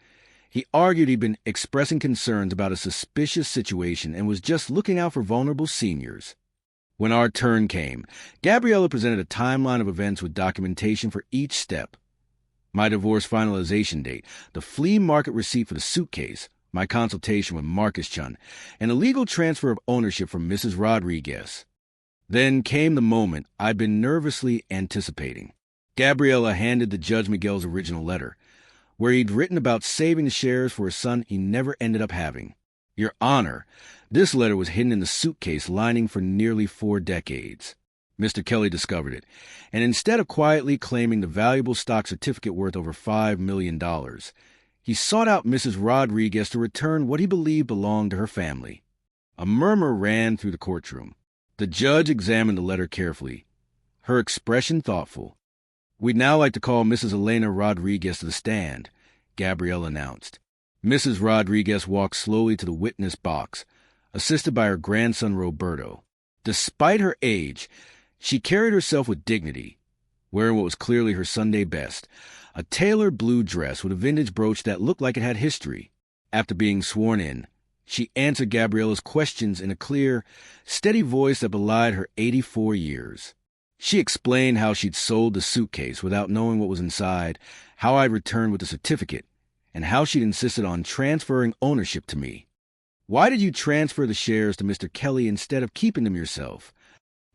Speaker 1: He argued he'd been expressing concerns about a suspicious situation and was just looking out for vulnerable seniors. When our turn came, Gabriella presented a timeline of events with documentation for each step. My divorce finalization date, the flea market receipt for the suitcase, my consultation with Marcus Chun, and a legal transfer of ownership from Mrs. Rodriguez. Then came the moment I'd been nervously anticipating. Gabriella handed the Judge Miguel's original letter, where he'd written about saving the shares for a son he never ended up having. Your Honor, this letter was hidden in the suitcase lining for nearly 4 decades. Mr. Kelly discovered it, and instead of quietly claiming the valuable stock certificate worth over $5 million, he sought out Mrs. Rodriguez to return what he believed belonged to her family. A murmur ran through the courtroom. The judge examined the letter carefully, her expression thoughtful. "We'd now like to call Mrs. Elena Rodriguez to the stand," Gabrielle announced. Mrs. Rodriguez walked slowly to the witness box, assisted by her grandson Roberto. Despite her age, she carried herself with dignity, wearing what was clearly her Sunday best, a tailored blue dress with a vintage brooch that looked like it had history. After being sworn in, she answered Gabriella's questions in a clear, steady voice that belied her 84 years. She explained how she'd sold the suitcase without knowing what was inside, how I'd returned with the certificate, and how she'd insisted on transferring ownership to me. "Why did you transfer the shares to Mr. Kelly instead of keeping them yourself?"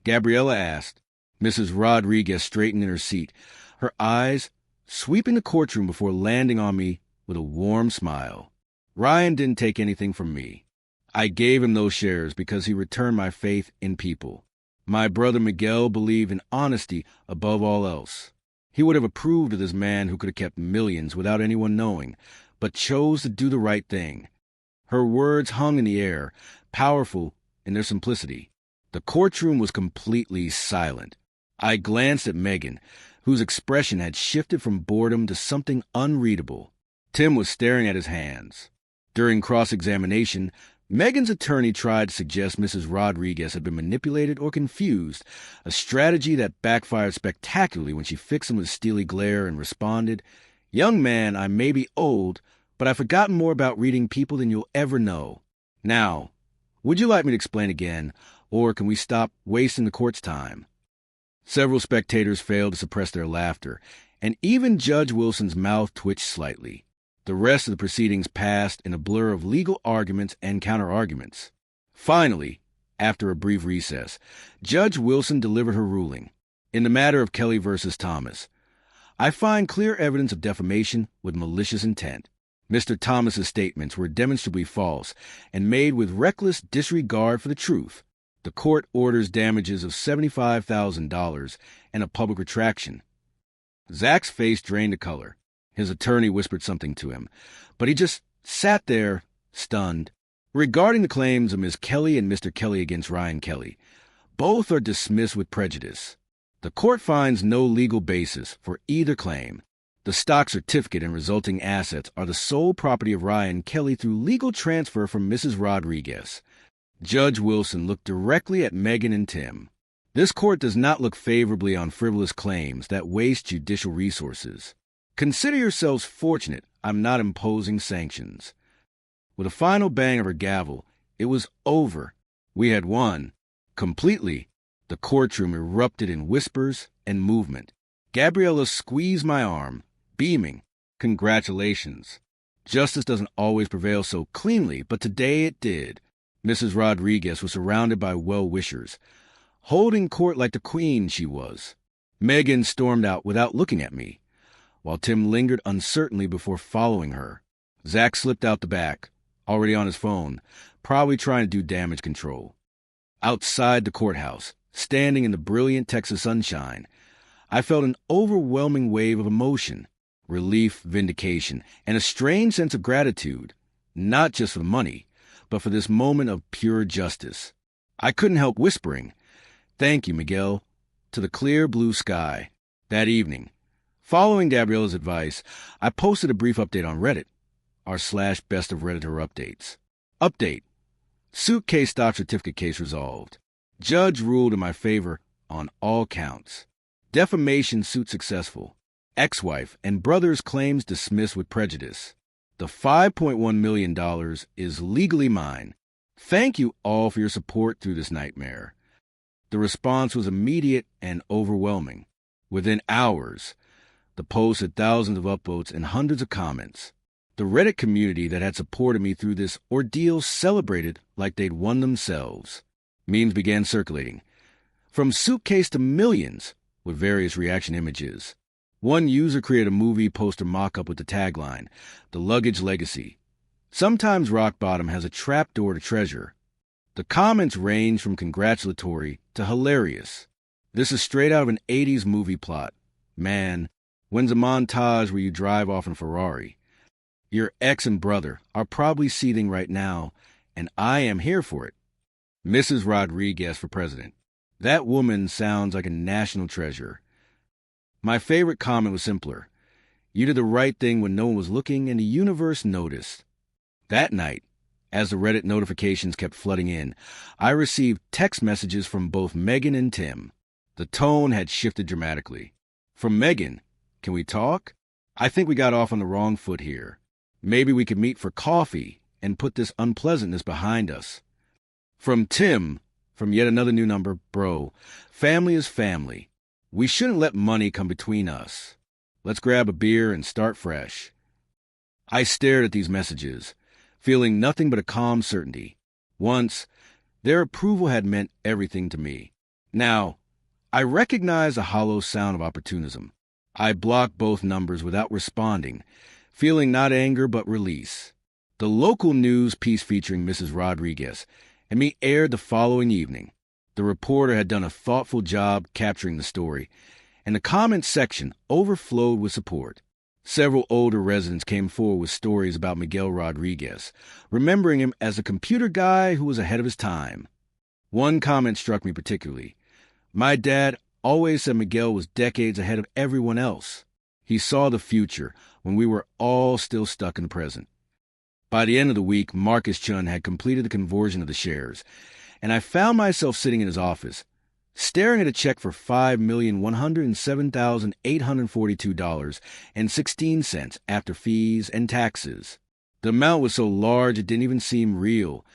Speaker 1: Gabriella asked. Mrs. Rodriguez straightened in her seat, her eyes sweeping the courtroom before landing on me with a warm smile. "Ryan didn't take anything from me. I gave him those shares because he returned my faith in people. My brother Miguel believed in honesty above all else. He would have approved of this man who could have kept millions without anyone knowing, but chose to do the right thing." Her words hung in the air, powerful in their simplicity. The courtroom was completely silent. I glanced at Megan, whose expression had shifted from boredom to something unreadable. Tim was staring at his hands. During cross-examination, Megan's attorney tried to suggest Mrs. Rodriguez had been manipulated or confused, a strategy that backfired spectacularly when she fixed him with a steely glare and responded, "Young man, I may be old, but I've forgotten more about reading people than you'll ever know. Now, would you like me to explain again, or can we stop wasting the court's time?" Several spectators failed to suppress their laughter, and even Judge Wilson's mouth twitched slightly. The rest of the proceedings passed in a blur of legal arguments and counter-arguments. Finally, after a brief recess, Judge Wilson delivered her ruling. In the matter of Kelly versus Thomas, I find clear evidence of defamation with malicious intent. Mr. Thomas's statements were demonstrably false and made with reckless disregard for the truth. The court orders damages of $75,000 and a public retraction. Zach's face drained the color. His attorney whispered something to him, but he just sat there, stunned. Regarding the claims of Ms. Kelly and Mr. Kelly against Ryan Kelly, both are dismissed with prejudice. The court finds no legal basis for either claim. The stock certificate and resulting assets are the sole property of Ryan Kelly through legal transfer from Mrs. Rodriguez. Judge Wilson looked directly at Megan and Tim. This court does not look favorably on frivolous claims that waste judicial resources. Consider yourselves fortunate I'm not imposing sanctions. With a final bang of her gavel, it was over. We had won. Completely. The courtroom erupted in whispers and movement. Gabriella squeezed my arm, beaming. Congratulations. Justice doesn't always prevail so cleanly, but today it did. Mrs. Rodriguez was surrounded by well-wishers, holding court like the queen she was. Megan stormed out without looking at me, while Tim lingered uncertainly before following her. Zach slipped out the back, already on his phone, probably trying to do damage control. Outside the courthouse, standing in the brilliant Texas sunshine, I felt an overwhelming wave of emotion, relief, vindication, and a strange sense of gratitude, not just for the money, but for this moment of pure justice. I couldn't help whispering, "Thank you, Miguel," to the clear blue sky. That evening, following Gabriella's advice, I posted a brief update on Reddit, r/best of Redditor updates. Update. Suitcase stop certificate case resolved. Judge ruled in my favor on all counts. Defamation suit successful. Ex-wife and brother's claims dismissed with prejudice. The $5.1 million is legally mine. Thank you all for your support through this nightmare. The response was immediate and overwhelming. Within hours, the post had thousands of upvotes and hundreds of comments. The Reddit community that had supported me through this ordeal celebrated like they'd won themselves. Memes began circulating, from suitcase to millions, with various reaction images. One user created a movie poster mock-up with the tagline, "The Luggage Legacy." Sometimes rock bottom has a trapdoor to treasure. The comments range from congratulatory to hilarious. This is straight out of an 80s movie plot. Man, when's a montage where you drive off in a Ferrari? Your ex and brother are probably seething right now, and I am here for it. Mrs. Rodriguez for president. That woman sounds like a national treasure. My favorite comment was simpler. You did the right thing when no one was looking, and the universe noticed. That night, as the Reddit notifications kept flooding in, I received text messages from both Megan and Tim. The tone had shifted dramatically. From Megan, "Can we talk? I think we got off on the wrong foot here. Maybe we could meet for coffee and put this unpleasantness behind us." From Tim, from yet another new number, "Bro, family is family. We shouldn't let money come between us. Let's grab a beer and start fresh." I stared at these messages, feeling nothing but a calm certainty. Once, their approval had meant everything to me. Now, I recognized a hollow sound of opportunism. I blocked both numbers without responding, feeling not anger but release. The local news piece featuring Mrs. Rodriguez and me aired the following evening. The reporter had done a thoughtful job capturing the story, and the comments section overflowed with support. Several older residents came forward with stories about Miguel Rodriguez, remembering him as a computer guy who was ahead of his time. One comment struck me particularly. "My dad always said Miguel was decades ahead of everyone else. He saw the future when we were all still stuck in the present." By the end of the week, Marcus Chun had completed the conversion of the shares, and I found myself sitting in his office, staring at a check for $5,107,842.16 after fees and taxes. The amount was so large it didn't even seem real,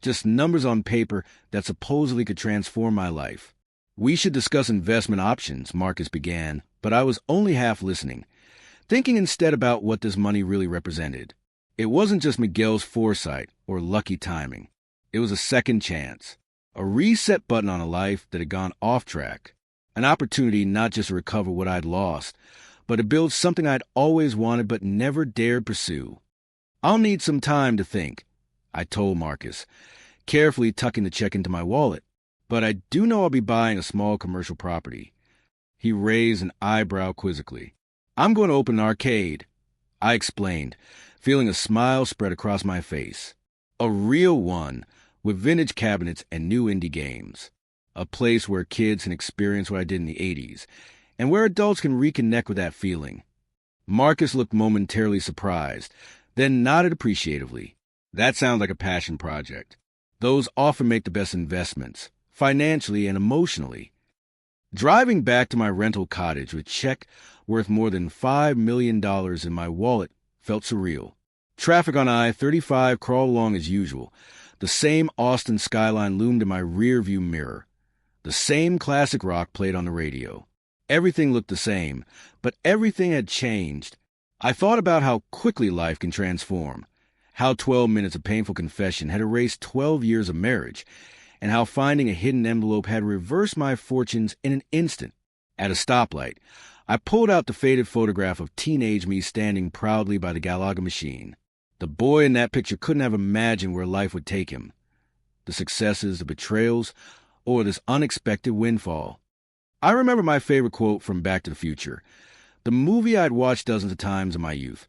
Speaker 1: just numbers on paper that supposedly could transform my life. "We should discuss investment options," Marcus began, but I was only half listening, thinking instead about what this money really represented. It wasn't just Miguel's foresight or lucky timing. It was a second chance, a reset button on a life that had gone off track, an opportunity not just to recover what I'd lost, but to build something I'd always wanted but never dared pursue. "I'll need some time to think," I told Marcus, carefully tucking the check into my wallet. "But I do know I'll be buying a small commercial property." He raised an eyebrow quizzically. "I'm going to open an arcade," I explained, feeling a smile spread across my face. A real one, with vintage cabinets and new indie games. A place where kids can experience what I did in the 80s, and where adults can reconnect with that feeling. Marcus looked momentarily surprised, then nodded appreciatively. "That sounds like a passion project. Those often make the best investments, financially and emotionally." Driving back to my rental cottage with a check worth more than $5 million in my wallet felt surreal. Traffic on I-35 crawled along as usual. The same Austin skyline loomed in my rear-view mirror. The same classic rock played on the radio. Everything looked the same, but everything had changed. I thought about how quickly life can transform, how 12 minutes of painful confession had erased 12 years of marriage, and how finding a hidden envelope had reversed my fortunes in an instant. At a stoplight, I pulled out the faded photograph of teenage me standing proudly by the Galaga machine. The boy in that picture couldn't have imagined where life would take him. The successes, the betrayals, or this unexpected windfall. I remember my favorite quote from Back to the Future, the movie I'd watched dozens of times in my youth.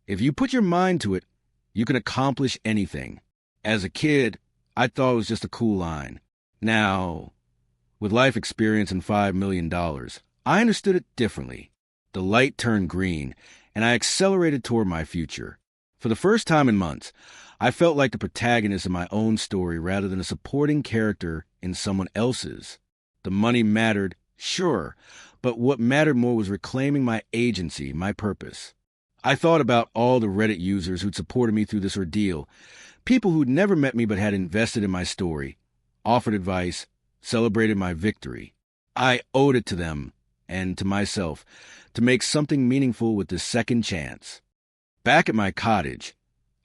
Speaker 1: "If you put your mind to it, you can accomplish anything." As a kid, I thought it was just a cool line. Now, with life experience and $5 million, I understood it differently. The light turned green, and I accelerated toward my future. For the first time in months, I felt like the protagonist in my own story rather than a supporting character in someone else's. The money mattered, sure, but what mattered more was reclaiming my agency, my purpose. I thought about all the Reddit users who'd supported me through this ordeal, people who'd never met me but had invested in my story, offered advice, celebrated my victory. I owed it to them, and to myself, to make something meaningful with this second chance. Back at my cottage,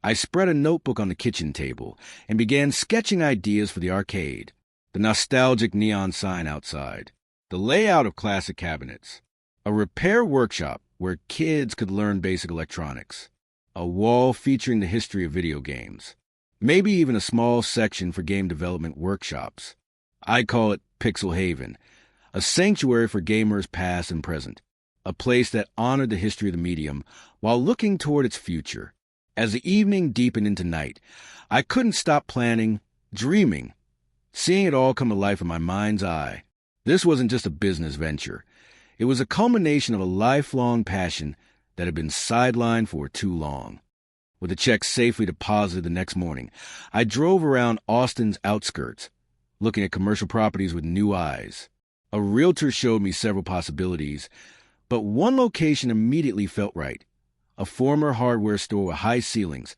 Speaker 1: I spread a notebook on the kitchen table and began sketching ideas for the arcade. The nostalgic neon sign outside, the layout of classic cabinets, a repair workshop where kids could learn basic electronics, a wall featuring the history of video games, maybe even a small section for game development workshops. I call it Pixel Haven, a sanctuary for gamers past and present, a place that honored the history of the medium while looking toward its future. As the evening deepened into night, I couldn't stop planning, dreaming, seeing it all come to life in my mind's eye. This wasn't just a business venture. It was a culmination of a lifelong passion that had been sidelined for too long. With the check safely deposited the next morning, I drove around Austin's outskirts, looking at commercial properties with new eyes. A realtor showed me several possibilities, but one location immediately felt right. A former hardware store with high ceilings,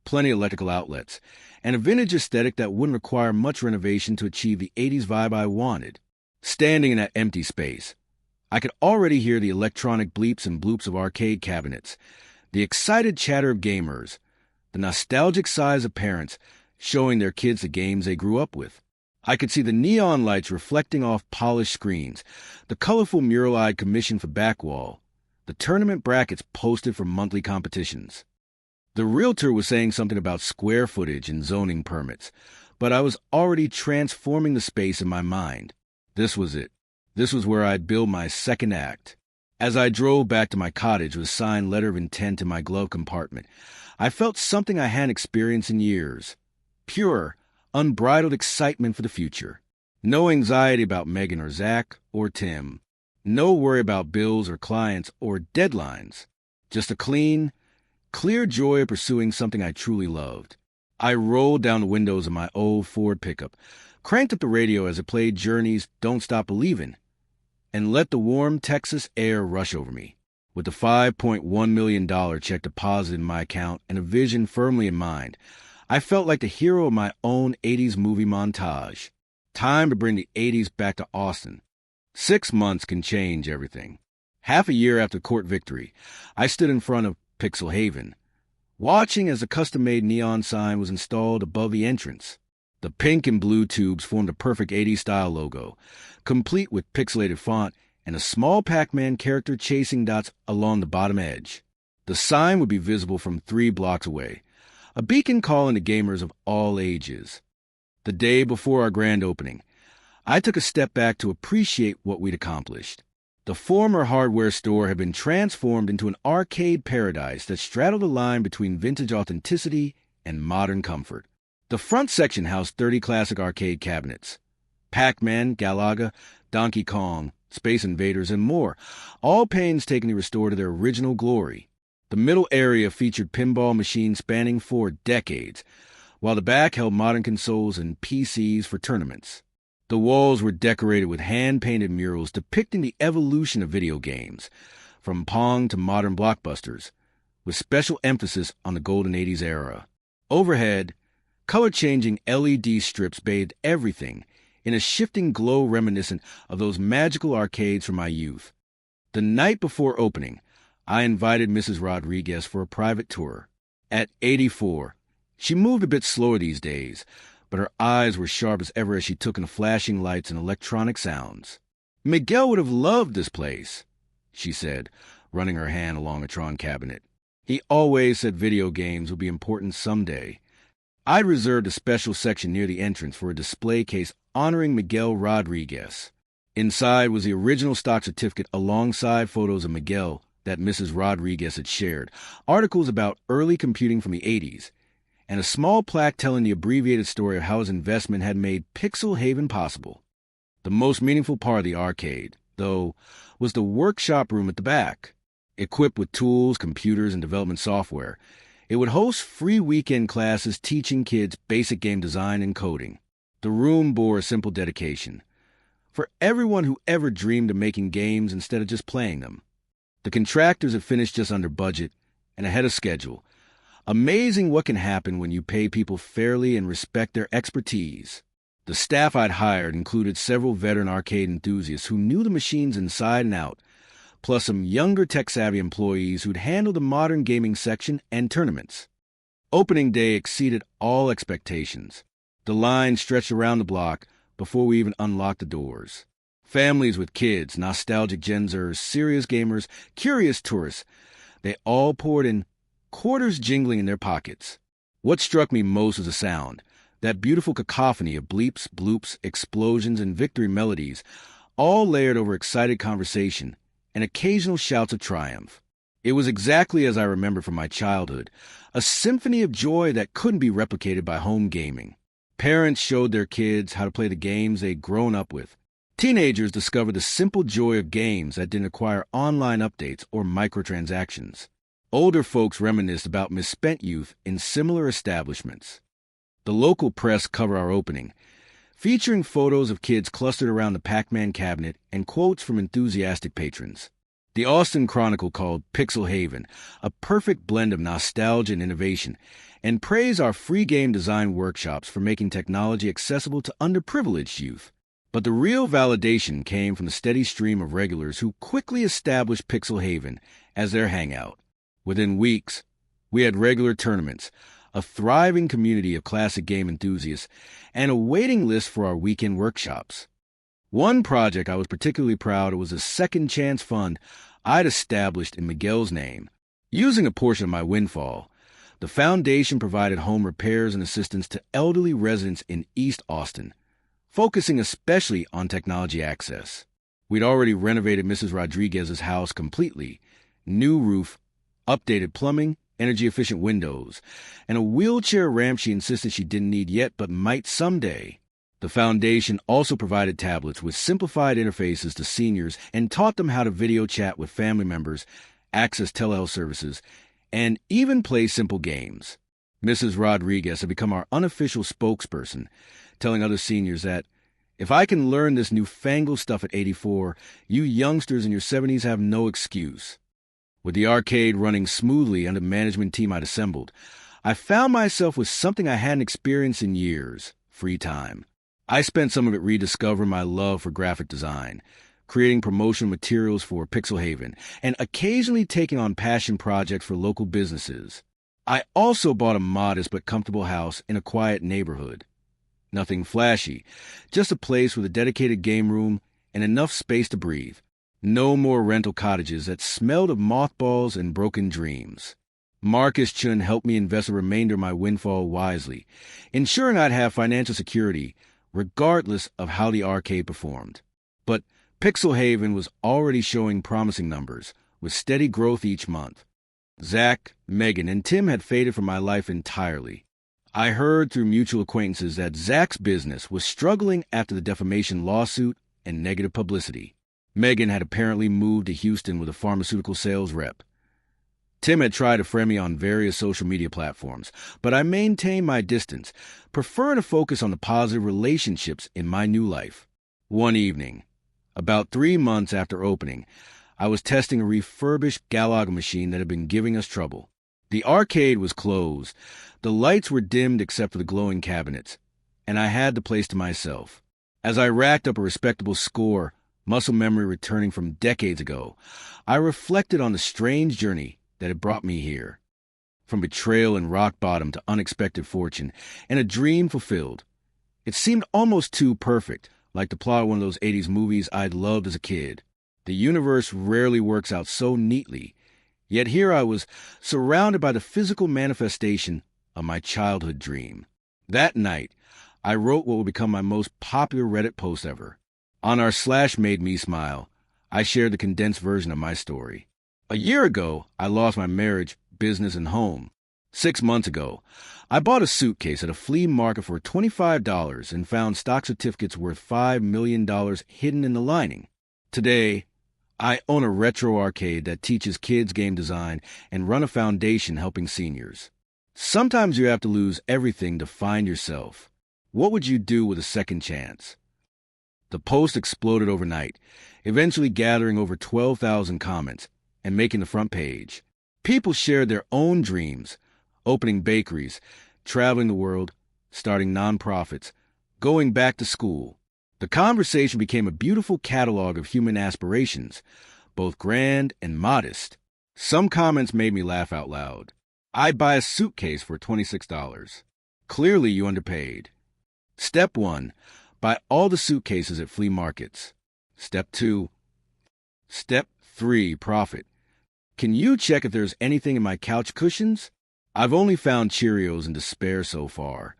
Speaker 1: plenty of electrical outlets, and a vintage aesthetic that wouldn't require much renovation to achieve the 80s vibe I wanted. Standing in that empty space, I could already hear the electronic bleeps and bloops of arcade cabinets, the excited chatter of gamers, the nostalgic sighs of parents showing their kids the games they grew up with. I could see the neon lights reflecting off polished screens, the colorful mural I'd commissioned for Backwall, the tournament brackets posted for monthly competitions. The realtor was saying something about square footage and zoning permits, but I was already transforming the space in my mind. This was it. This was where I'd build my second act. As I drove back to my cottage with a signed letter of intent in my glove compartment, I felt something I hadn't experienced in years. Pure, unbridled excitement for the future. No anxiety about Megan or Zach or Tim. No worry about bills or clients or deadlines. Just a clean, clear joy of pursuing something I truly loved. I rolled down the windows of my old Ford pickup, cranked up the radio as it played Journey's Don't Stop Believin', and let the warm Texas air rush over me. With the $5.1 million check deposited in my account and a vision firmly in mind, I felt like the hero of my own 80s movie montage. Time to bring the 80s back to Austin. 6 months can change everything. Half a year after court victory, I stood in front of Pixel Haven, watching as a custom-made neon sign was installed above the entrance. The pink and blue tubes formed a perfect 80s-style logo, complete with pixelated font and a small Pac-Man character chasing dots along the bottom edge. The sign would be visible from 3 blocks away, a beacon calling to gamers of all ages. The day before our grand opening, I took a step back to appreciate what we'd accomplished. The former hardware store had been transformed into an arcade paradise that straddled the line between vintage authenticity and modern comfort. The front section housed 30 classic arcade cabinets. Pac-Man, Galaga, Donkey Kong, Space Invaders, and more, all painstakingly restored to their original glory. The middle area featured pinball machines spanning 4 decades, while the back held modern consoles and PCs for tournaments. The walls were decorated with hand-painted murals depicting the evolution of video games, from Pong to modern blockbusters, with special emphasis on the golden 80s era. Overhead, color-changing LED strips bathed everything in a shifting glow reminiscent of those magical arcades from my youth. The night before opening, I invited Mrs. Rodriguez for a private tour. At 84, she moved a bit slower these days, but her eyes were sharp as ever as she took in the flashing lights and electronic sounds. "Miguel would have loved this place," she said, running her hand along a Tron cabinet. "He always said video games would be important someday." I'd reserved a special section near the entrance for a display case honoring Miguel Rodriguez. Inside was the original stock certificate alongside photos of Miguel that Mrs. Rodriguez had shared, articles about early computing from the 80s, and a small plaque telling the abbreviated story of how his investment had made Pixel Haven possible. The most meaningful part of the arcade, though, was the workshop room at the back. Equipped with tools, computers, and development software, It would host free weekend classes teaching kids basic game design and coding. The room bore a simple dedication for everyone who ever dreamed of making games instead of just playing them. The contractors had finished just under budget and ahead of schedule. Amazing what can happen when you pay people fairly and respect their expertise. The staff I'd hired included several veteran arcade enthusiasts who knew the machines inside and out, plus some younger tech-savvy employees who'd handle the modern gaming section and tournaments. Opening day exceeded all expectations. The line stretched around the block before we even unlocked the doors. Families with kids, nostalgic Gen Zers, serious gamers, curious tourists, they all poured in, quarters jingling in their pockets. What struck me most was the sound, that beautiful cacophony of bleeps, bloops, explosions, and victory melodies, all layered over excited conversation and occasional shouts of triumph. It was exactly as I remember from my childhood, a symphony of joy that couldn't be replicated by home gaming. Parents showed their kids how to play the games they'd grown up with. Teenagers discovered the simple joy of games that didn't require online updates or microtransactions. Older folks reminisced about misspent youth in similar establishments. The local press covered our opening, featuring photos of kids clustered around the Pac-Man cabinet and quotes from enthusiastic patrons. The Austin Chronicle called Pixel Haven a perfect blend of nostalgia and innovation, and praised our free game design workshops for making technology accessible to underprivileged youth. But the real validation came from the steady stream of regulars who quickly established Pixel Haven as their hangout. Within weeks, we had regular tournaments, a thriving community of classic game enthusiasts, and a waiting list for our weekend workshops. One project I was particularly proud of was a second chance fund I'd established in Miguel's name. Using a portion of my windfall, the foundation provided home repairs and assistance to elderly residents in East Austin, focusing especially on technology access. We'd already renovated Mrs. Rodriguez's house completely, new roof, updated plumbing, energy-efficient windows, and a wheelchair ramp she insisted she didn't need yet but might someday. The foundation also provided tablets with simplified interfaces to seniors and taught them how to video chat with family members, access telehealth services, and even play simple games. Mrs. Rodriguez had become our unofficial spokesperson, telling other seniors that, if I can learn this newfangled stuff at 84, you youngsters in your 70s have no excuse. With the arcade running smoothly under the management team I'd assembled, I found myself with something I hadn't experienced in years: free time. I spent some of it rediscovering my love for graphic design, creating promotional materials for Pixel Haven, and occasionally taking on passion projects for local businesses. I also bought a modest but comfortable house in a quiet neighborhood. Nothing flashy, just a place with a dedicated game room and enough space to breathe. No more rental cottages that smelled of mothballs and broken dreams. Marcus Chun helped me invest the remainder of my windfall wisely, ensuring I'd have financial security regardless of how the arcade performed. But Pixel Haven was already showing promising numbers, with steady growth each month. Zach, Megan, and Tim had faded from my life entirely. I heard through mutual acquaintances that Zach's business was struggling after the defamation lawsuit and negative publicity. Megan had apparently moved to Houston with a pharmaceutical sales rep. Tim had tried to friend me on various social media platforms, but I maintained my distance, preferring to focus on the positive relationships in my new life. One evening, about 3 months after opening, I was testing a refurbished Galaga machine that had been giving us trouble. The arcade was closed, the lights were dimmed except for the glowing cabinets, and I had the place to myself. As I racked up a respectable score, muscle memory returning from decades ago, I reflected on the strange journey that had brought me here. From betrayal and rock bottom to unexpected fortune, and a dream fulfilled. It seemed almost too perfect, like the plot of one of those 80s movies I'd loved as a kid. The universe rarely works out so neatly, yet here I was, surrounded by the physical manifestation of my childhood dream. That night, I wrote what would become my most popular Reddit post ever. On our /MadeMeSmile, I shared the condensed version of my story. A year ago, I lost my marriage, business, and home. 6 months ago, I bought a suitcase at a flea market for $25 and found stock certificates worth $5 million hidden in the lining. Today, I own a retro arcade that teaches kids game design and run a foundation helping seniors. Sometimes you have to lose everything to find yourself. What would you do with a second chance? The post exploded overnight, eventually gathering over 12,000 comments and making the front page. People shared their own dreams, opening bakeries, traveling the world, starting nonprofits, going back to school. The conversation became a beautiful catalog of human aspirations, both grand and modest. Some comments made me laugh out loud. I'd buy a suitcase for $26. Clearly you underpaid. Step 1. Buy all the suitcases at flea markets. Step 2. Step 3. Profit. Can you check if there's anything in my couch cushions? I've only found Cheerios in despair so far.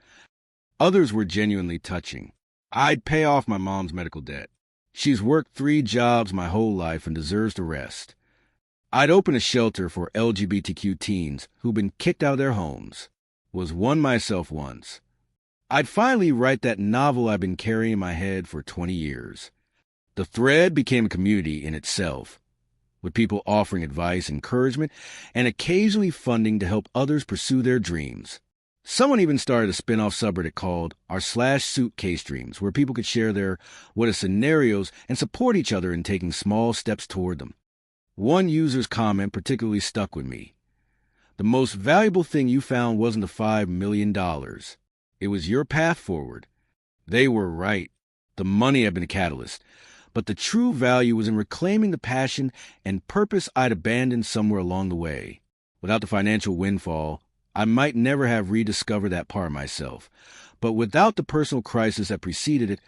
Speaker 1: Others were genuinely touching. I'd pay off my mom's medical debt. She's worked 3 jobs my whole life and deserves to rest. I'd open a shelter for LGBTQ teens who've been kicked out of their homes. Was one myself once. I'd finally write that novel I've been carrying in my head for 20 years. The thread became a community in itself, with people offering advice, encouragement, and occasionally funding to help others pursue their dreams. Someone even started a spin-off subreddit called r/suitcase dreams, where people could share their what-if scenarios and support each other in taking small steps toward them. One user's comment particularly stuck with me. The most valuable thing you found wasn't the $5 million. It was your path forward. They were right. The money had been a catalyst, but the true value was in reclaiming the passion and purpose I'd abandoned somewhere along the way. Without the financial windfall, I might never have rediscovered that part of myself. But without the personal crisis that preceded it,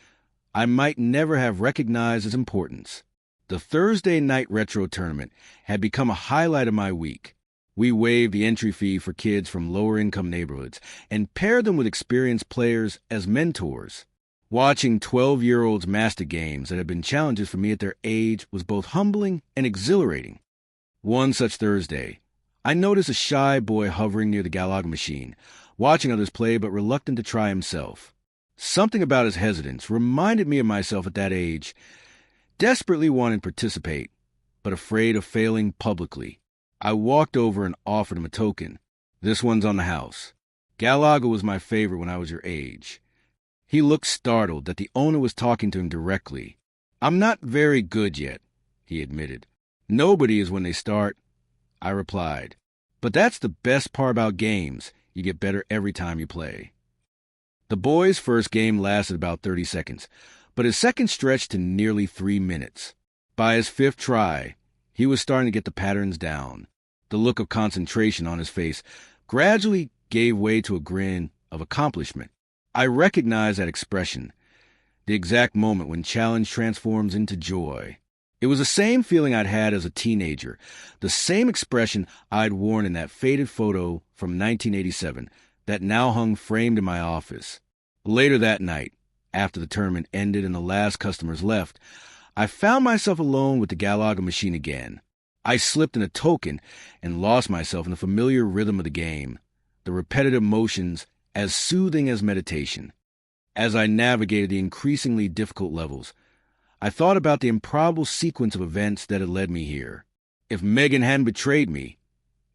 Speaker 1: I might never have recognized its importance. The Thursday night retro tournament had become a highlight of my week. We waived the entry fee for kids from lower-income neighborhoods and paired them with experienced players as mentors. Watching 12-year-olds master games that had been challenges for me at their age was both humbling and exhilarating. One such Thursday, I noticed a shy boy hovering near the Galaga machine, watching others play but reluctant to try himself. Something about his hesitance reminded me of myself at that age, desperately wanting to participate, but afraid of failing publicly. I walked over and offered him a token. This one's on the house. Galaga was my favorite when I was your age. He looked startled that the owner was talking to him directly. I'm not very good yet, he admitted. Nobody is when they start, I replied. But that's the best part about games. You get better every time you play. The boy's first game lasted about 30 seconds, but his second stretched to nearly 3 minutes. By his 5th try, he was starting to get the patterns down. The look of concentration on his face gradually gave way to a grin of accomplishment. I recognized that expression, the exact moment when challenge transforms into joy. It was the same feeling I'd had as a teenager, the same expression I'd worn in that faded photo from 1987 that now hung framed in my office. Later that night, after the tournament ended and the last customers left, I found myself alone with the Galaga machine again. I slipped in a token and lost myself in the familiar rhythm of the game, the repetitive motions as soothing as meditation. As I navigated the increasingly difficult levels, I thought about the improbable sequence of events that had led me here. If Megan hadn't betrayed me,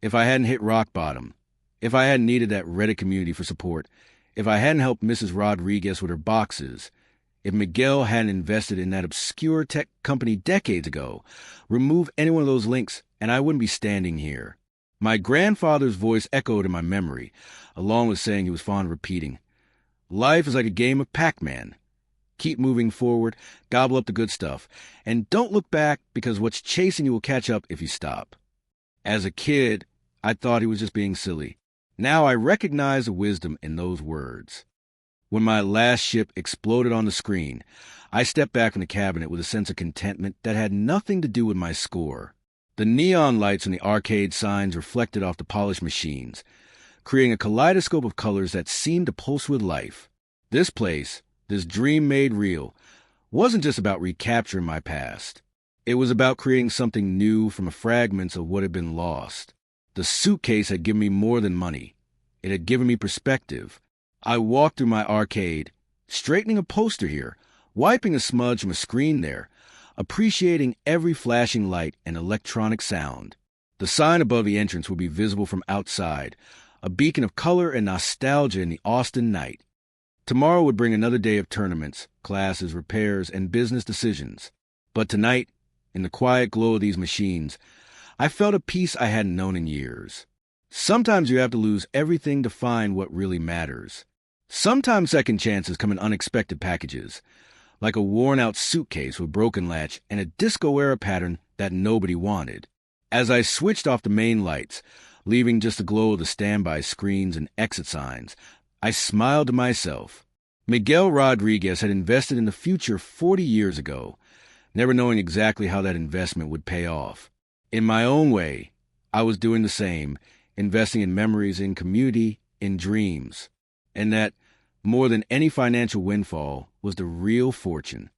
Speaker 1: if I hadn't hit rock bottom, if I hadn't needed that Reddit community for support, if I hadn't helped Mrs. Rodriguez with her boxes, if Miguel hadn't invested in that obscure tech company decades ago, remove any one of those links and I wouldn't be standing here. My grandfather's voice echoed in my memory, along with saying he was fond of repeating, "Life is like a game of Pac-Man. Keep moving forward, gobble up the good stuff, and don't look back because what's chasing you will catch up if you stop." As a kid, I thought he was just being silly. Now I recognize the wisdom in those words. When my last ship exploded on the screen, I stepped back from the cabinet with a sense of contentment that had nothing to do with my score. The neon lights and the arcade signs reflected off the polished machines, creating a kaleidoscope of colors that seemed to pulse with life. This place, this dream made real, wasn't just about recapturing my past. It was about creating something new from the fragments of what had been lost. The suitcase had given me more than money. It had given me perspective. I walked through my arcade, straightening a poster here, wiping a smudge from a screen there, appreciating every flashing light and electronic sound. The sign above the entrance would be visible from outside, a beacon of color and nostalgia in the Austin night. Tomorrow would bring another day of tournaments, classes, repairs, and business decisions. But tonight, in the quiet glow of these machines, I felt a peace I hadn't known in years. Sometimes you have to lose everything to find what really matters. Sometimes second chances come in unexpected packages, like a worn-out suitcase with broken latch and a disco-era pattern that nobody wanted. As I switched off the main lights, leaving just the glow of the standby screens and exit signs, I smiled to myself. Miguel Rodriguez had invested in the future 40 years ago, never knowing exactly how that investment would pay off. In my own way, I was doing the same, investing in memories, in community, in dreams. And that, more than any financial windfall, was the real fortune.